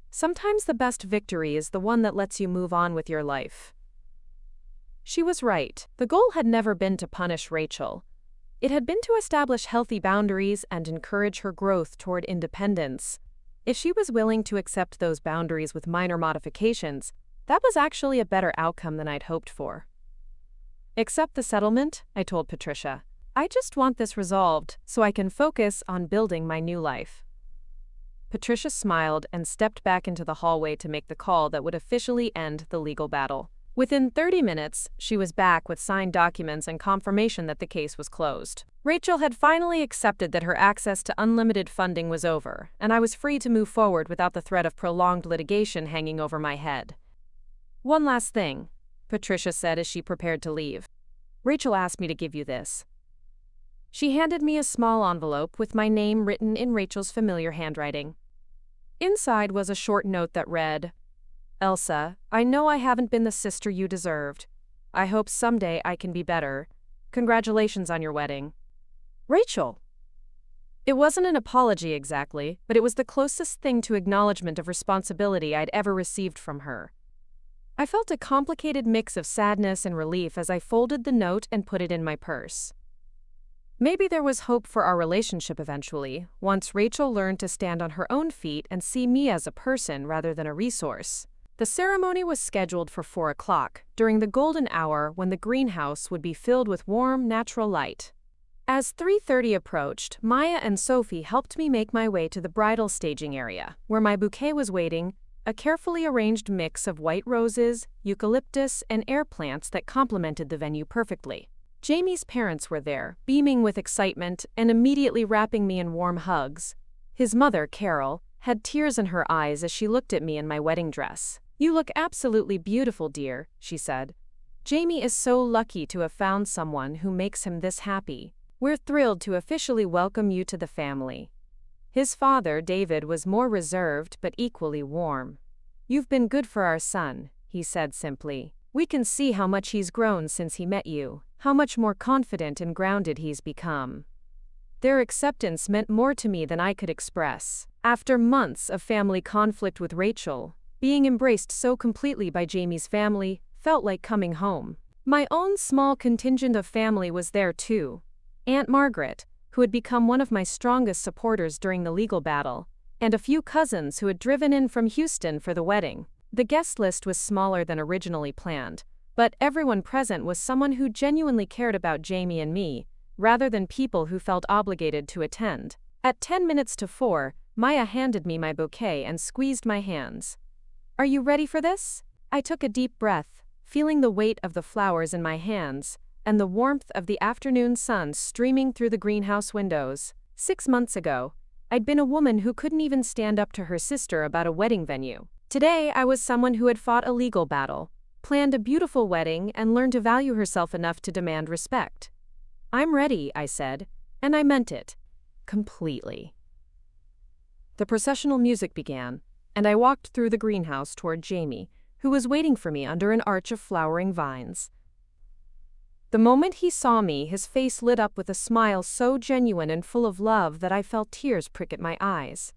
Sometimes the best victory is the one that lets you move on with your life." She was right. The goal had never been to punish Rachel. It had been to establish healthy boundaries and encourage her growth toward independence. If she was willing to accept those boundaries with minor modifications, that was actually a better outcome than I'd hoped for. "Accept the settlement," I told Patricia. "I just want this resolved so I can focus on building my new life." Patricia smiled and stepped back into the hallway to make the call that would officially end the legal battle. Within 30 minutes, she was back with signed documents and confirmation that the case was closed. Rachel had finally accepted that her access to unlimited funding was over, and I was free to move forward without the threat of prolonged litigation hanging over my head. "One last thing," Patricia said as she prepared to leave. "Rachel asked me to give you this." She handed me a small envelope with my name written in Rachel's familiar handwriting. Inside was a short note that read, "Elsa, I know I haven't been the sister you deserved. I hope someday I can be better. Congratulations on your wedding. Rachel." It wasn't an apology exactly, but it was the closest thing to acknowledgement of responsibility I'd ever received from her. I felt a complicated mix of sadness and relief as I folded the note and put it in my purse. Maybe there was hope for our relationship eventually, once Rachel learned to stand on her own feet and see me as a person rather than a resource. The ceremony was scheduled for 4 o'clock, during the golden hour when the greenhouse would be filled with warm, natural light. As 3:30 approached, Maya and Sophie helped me make my way to the bridal staging area, where my bouquet was waiting, a carefully arranged mix of white roses, eucalyptus, and air plants that complemented the venue perfectly. Jamie's parents were there, beaming with excitement and immediately wrapping me in warm hugs. His mother, Carol, had tears in her eyes as she looked at me in my wedding dress. "You look absolutely beautiful, dear," she said. "Jamie is so lucky to have found someone who makes him this happy. We're thrilled to officially welcome you to the family." His father, David, was more reserved but equally warm. "You've been good for our son," he said simply. "We can see how much he's grown since he met you, how much more confident and grounded he's become." Their acceptance meant more to me than I could express. After months of family conflict with Rachel, being embraced so completely by Jamie's family felt like coming home. My own small contingent of family was there too. Aunt Margaret, who had become one of my strongest supporters during the legal battle, and a few cousins who had driven in from Houston for the wedding. The guest list was smaller than originally planned, but everyone present was someone who genuinely cared about Jamie and me, rather than people who felt obligated to attend. At 10 minutes to 4, Maya handed me my bouquet and squeezed my hands. "Are you ready for this?" I took a deep breath, feeling the weight of the flowers in my hands and the warmth of the afternoon sun streaming through the greenhouse windows. 6 months ago, I'd been a woman who couldn't even stand up to her sister about a wedding venue. Today, I was someone who had fought a legal battle, planned a beautiful wedding, and learned to value herself enough to demand respect. "I'm ready," I said, and I meant it. Completely. The processional music began, and I walked through the greenhouse toward Jamie, who was waiting for me under an arch of flowering vines. The moment he saw me, his face lit up with a smile so genuine and full of love that I felt tears prick at my eyes.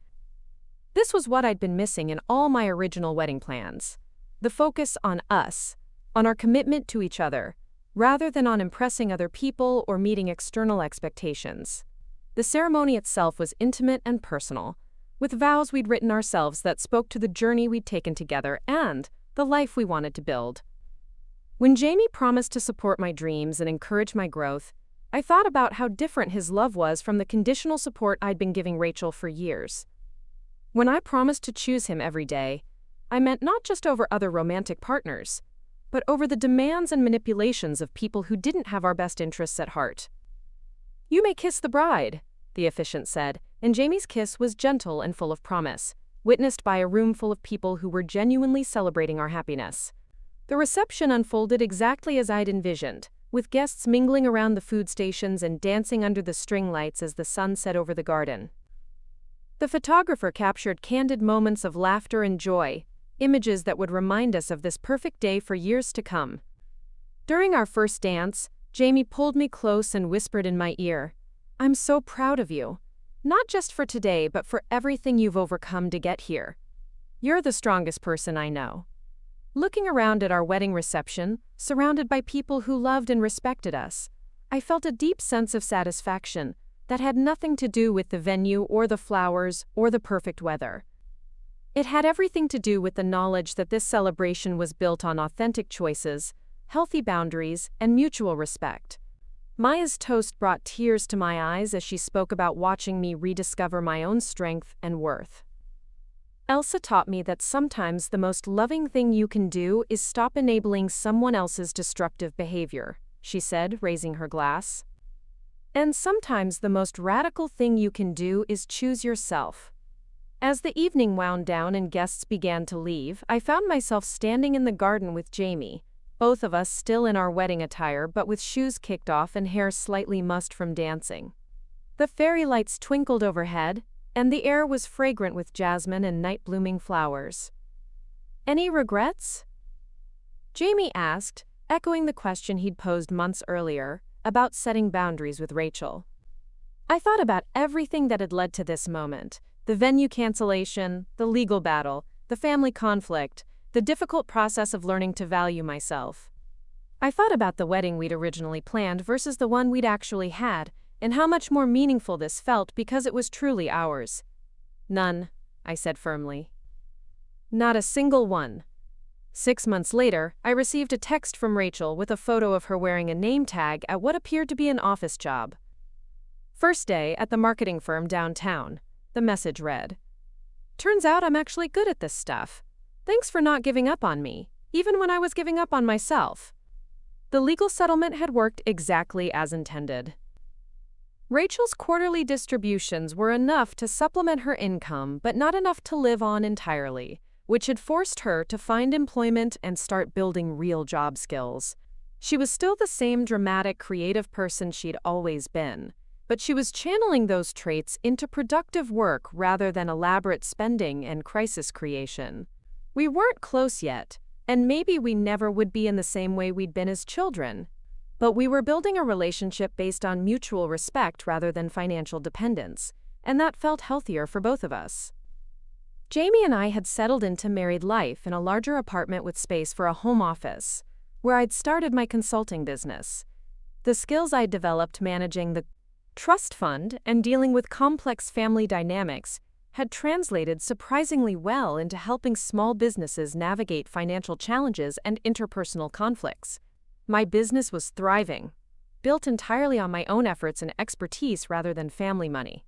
This was what I'd been missing in all my original wedding plans. The focus on us, on our commitment to each other, rather than on impressing other people or meeting external expectations. The ceremony itself was intimate and personal, with vows we'd written ourselves that spoke to the journey we'd taken together and the life we wanted to build. When Jamie promised to support my dreams and encourage my growth, I thought about how different his love was from the conditional support I'd been giving Rachel for years. When I promised to choose him every day, I meant not just over other romantic partners, but over the demands and manipulations of people who didn't have our best interests at heart. "You may kiss the bride," the officiant said, and Jamie's kiss was gentle and full of promise, witnessed by a room full of people who were genuinely celebrating our happiness. The reception unfolded exactly as I'd envisioned, with guests mingling around the food stations and dancing under the string lights as the sun set over the garden. The photographer captured candid moments of laughter and joy, images that would remind us of this perfect day for years to come. During our first dance, Jamie pulled me close and whispered in my ear, "I'm so proud of you. Not just for today, but for everything you've overcome to get here. You're the strongest person I know." Looking around at our wedding reception, surrounded by people who loved and respected us, I felt a deep sense of satisfaction that had nothing to do with the venue or the flowers or the perfect weather. It had everything to do with the knowledge that this celebration was built on authentic choices, healthy boundaries, and mutual respect. Maya's toast brought tears to my eyes as she spoke about watching me rediscover my own strength and worth. "Elsa taught me that sometimes the most loving thing you can do is stop enabling someone else's destructive behavior," she said, raising her glass. "And sometimes the most radical thing you can do is choose yourself." As the evening wound down and guests began to leave, I found myself standing in the garden with Jamie, both of us still in our wedding attire but with shoes kicked off and hair slightly mussed from dancing. The fairy lights twinkled overhead, and the air was fragrant with jasmine and night-blooming flowers. "Any regrets?" Jamie asked, echoing the question he'd posed months earlier about setting boundaries with Rachel. I thought about everything that had led to this moment: the venue cancellation, the legal battle, the family conflict, the difficult process of learning to value myself. I thought about the wedding we'd originally planned versus the one we'd actually had, and how much more meaningful this felt because it was truly ours. "None," I said firmly. "Not a single one." 6 months later, I received a text from Rachel with a photo of her wearing a name tag at what appeared to be an office job. "First day at the marketing firm downtown," the message read. "Turns out I'm actually good at this stuff. Thanks for not giving up on me, even when I was giving up on myself." The legal settlement had worked exactly as intended. Rachel's quarterly distributions were enough to supplement her income, but not enough to live on entirely, which had forced her to find employment and start building real job skills. She was still the same dramatic, creative person she'd always been, but she was channeling those traits into productive work rather than elaborate spending and crisis creation. We weren't close yet, and maybe we never would be in the same way we'd been as children. But we were building a relationship based on mutual respect rather than financial dependence, and that felt healthier for both of us. Jamie and I had settled into married life in a larger apartment with space for a home office, where I'd started my consulting business. The skills I'd developed managing the trust fund and dealing with complex family dynamics had translated surprisingly well into helping small businesses navigate financial challenges and interpersonal conflicts. My business was thriving, built entirely on my own efforts and expertise rather than family money.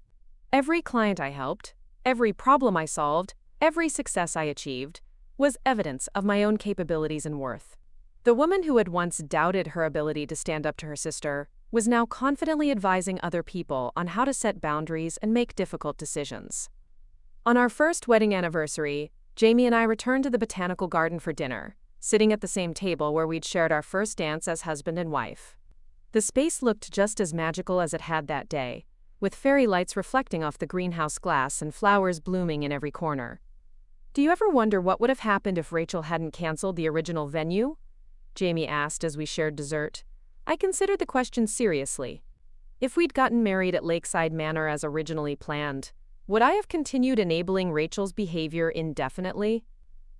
Every client I helped, every problem I solved, every success I achieved, was evidence of my own capabilities and worth. The woman who had once doubted her ability to stand up to her sister was now confidently advising other people on how to set boundaries and make difficult decisions. On our first wedding anniversary, Jamie and I returned to the botanical garden for dinner, sitting at the same table where we'd shared our first dance as husband and wife. The space looked just as magical as it had that day, with fairy lights reflecting off the greenhouse glass and flowers blooming in every corner. "Do you ever wonder what would have happened if Rachel hadn't canceled the original venue?" Jamie asked as we shared dessert. I considered the question seriously. If we'd gotten married at Lakeside Manor as originally planned, would I have continued enabling Rachel's behavior indefinitely?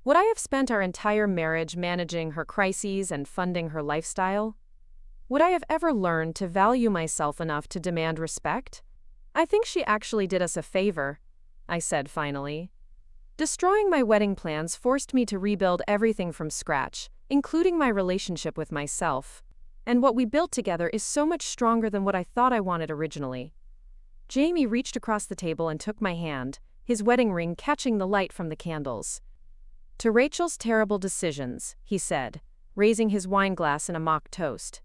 Would I have spent our entire marriage managing her crises and funding her lifestyle? Would I have ever learned to value myself enough to demand respect? "I think she actually did us a favor," I said finally. Destroying my wedding plans forced me to rebuild everything from scratch, including my relationship with myself. And what we built together is so much stronger than what I thought I wanted originally. Jamie reached across the table and took my hand, his wedding ring catching the light from the candles. "To Rachel's terrible decisions," he said, raising his wine glass in a mock toast.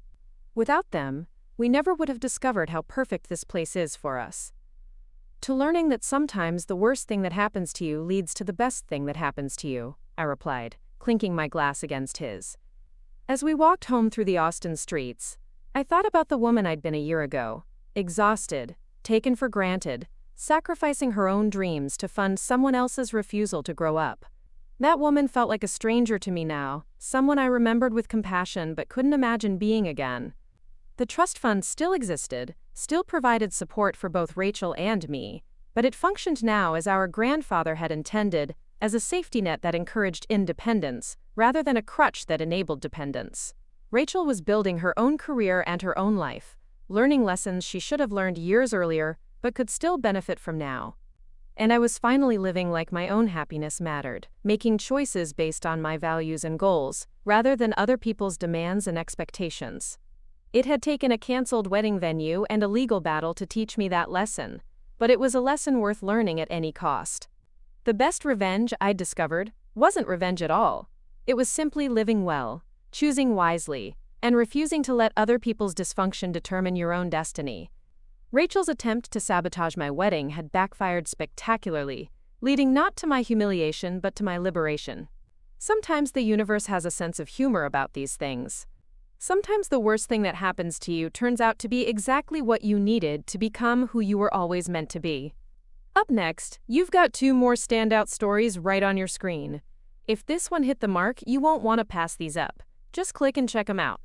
"Without them, we never would have discovered how perfect this place is for us. To learning that sometimes the worst thing that happens to you leads to the best thing that happens to you," I replied, clinking my glass against his. As we walked home through the Austin streets, I thought about the woman I'd been a year ago, exhausted, taken for granted, sacrificing her own dreams to fund someone else's refusal to grow up. That woman felt like a stranger to me now, someone I remembered with compassion but couldn't imagine being again. The trust fund still existed, still provided support for both Rachel and me, but it functioned now as our grandfather had intended, as a safety net that encouraged independence, rather than a crutch that enabled dependence. Rachel was building her own career and her own life, learning lessons she should have learned years earlier, but could still benefit from now. And I was finally living like my own happiness mattered, making choices based on my values and goals, rather than other people's demands and expectations. It had taken a canceled wedding venue and a legal battle to teach me that lesson, but it was a lesson worth learning at any cost. The best revenge, I'd discovered, wasn't revenge at all. It was simply living well, choosing wisely, and refusing to let other people's dysfunction determine your own destiny. Rachel's attempt to sabotage my wedding had backfired spectacularly, leading not to my humiliation but to my liberation. Sometimes the universe has a sense of humor about these things. Sometimes the worst thing that happens to you turns out to be exactly what you needed to become who you were always meant to be. Up next, you've got 2 more standout stories right on your screen. If this one hit the mark, you won't want to pass these up. Just click and check them out.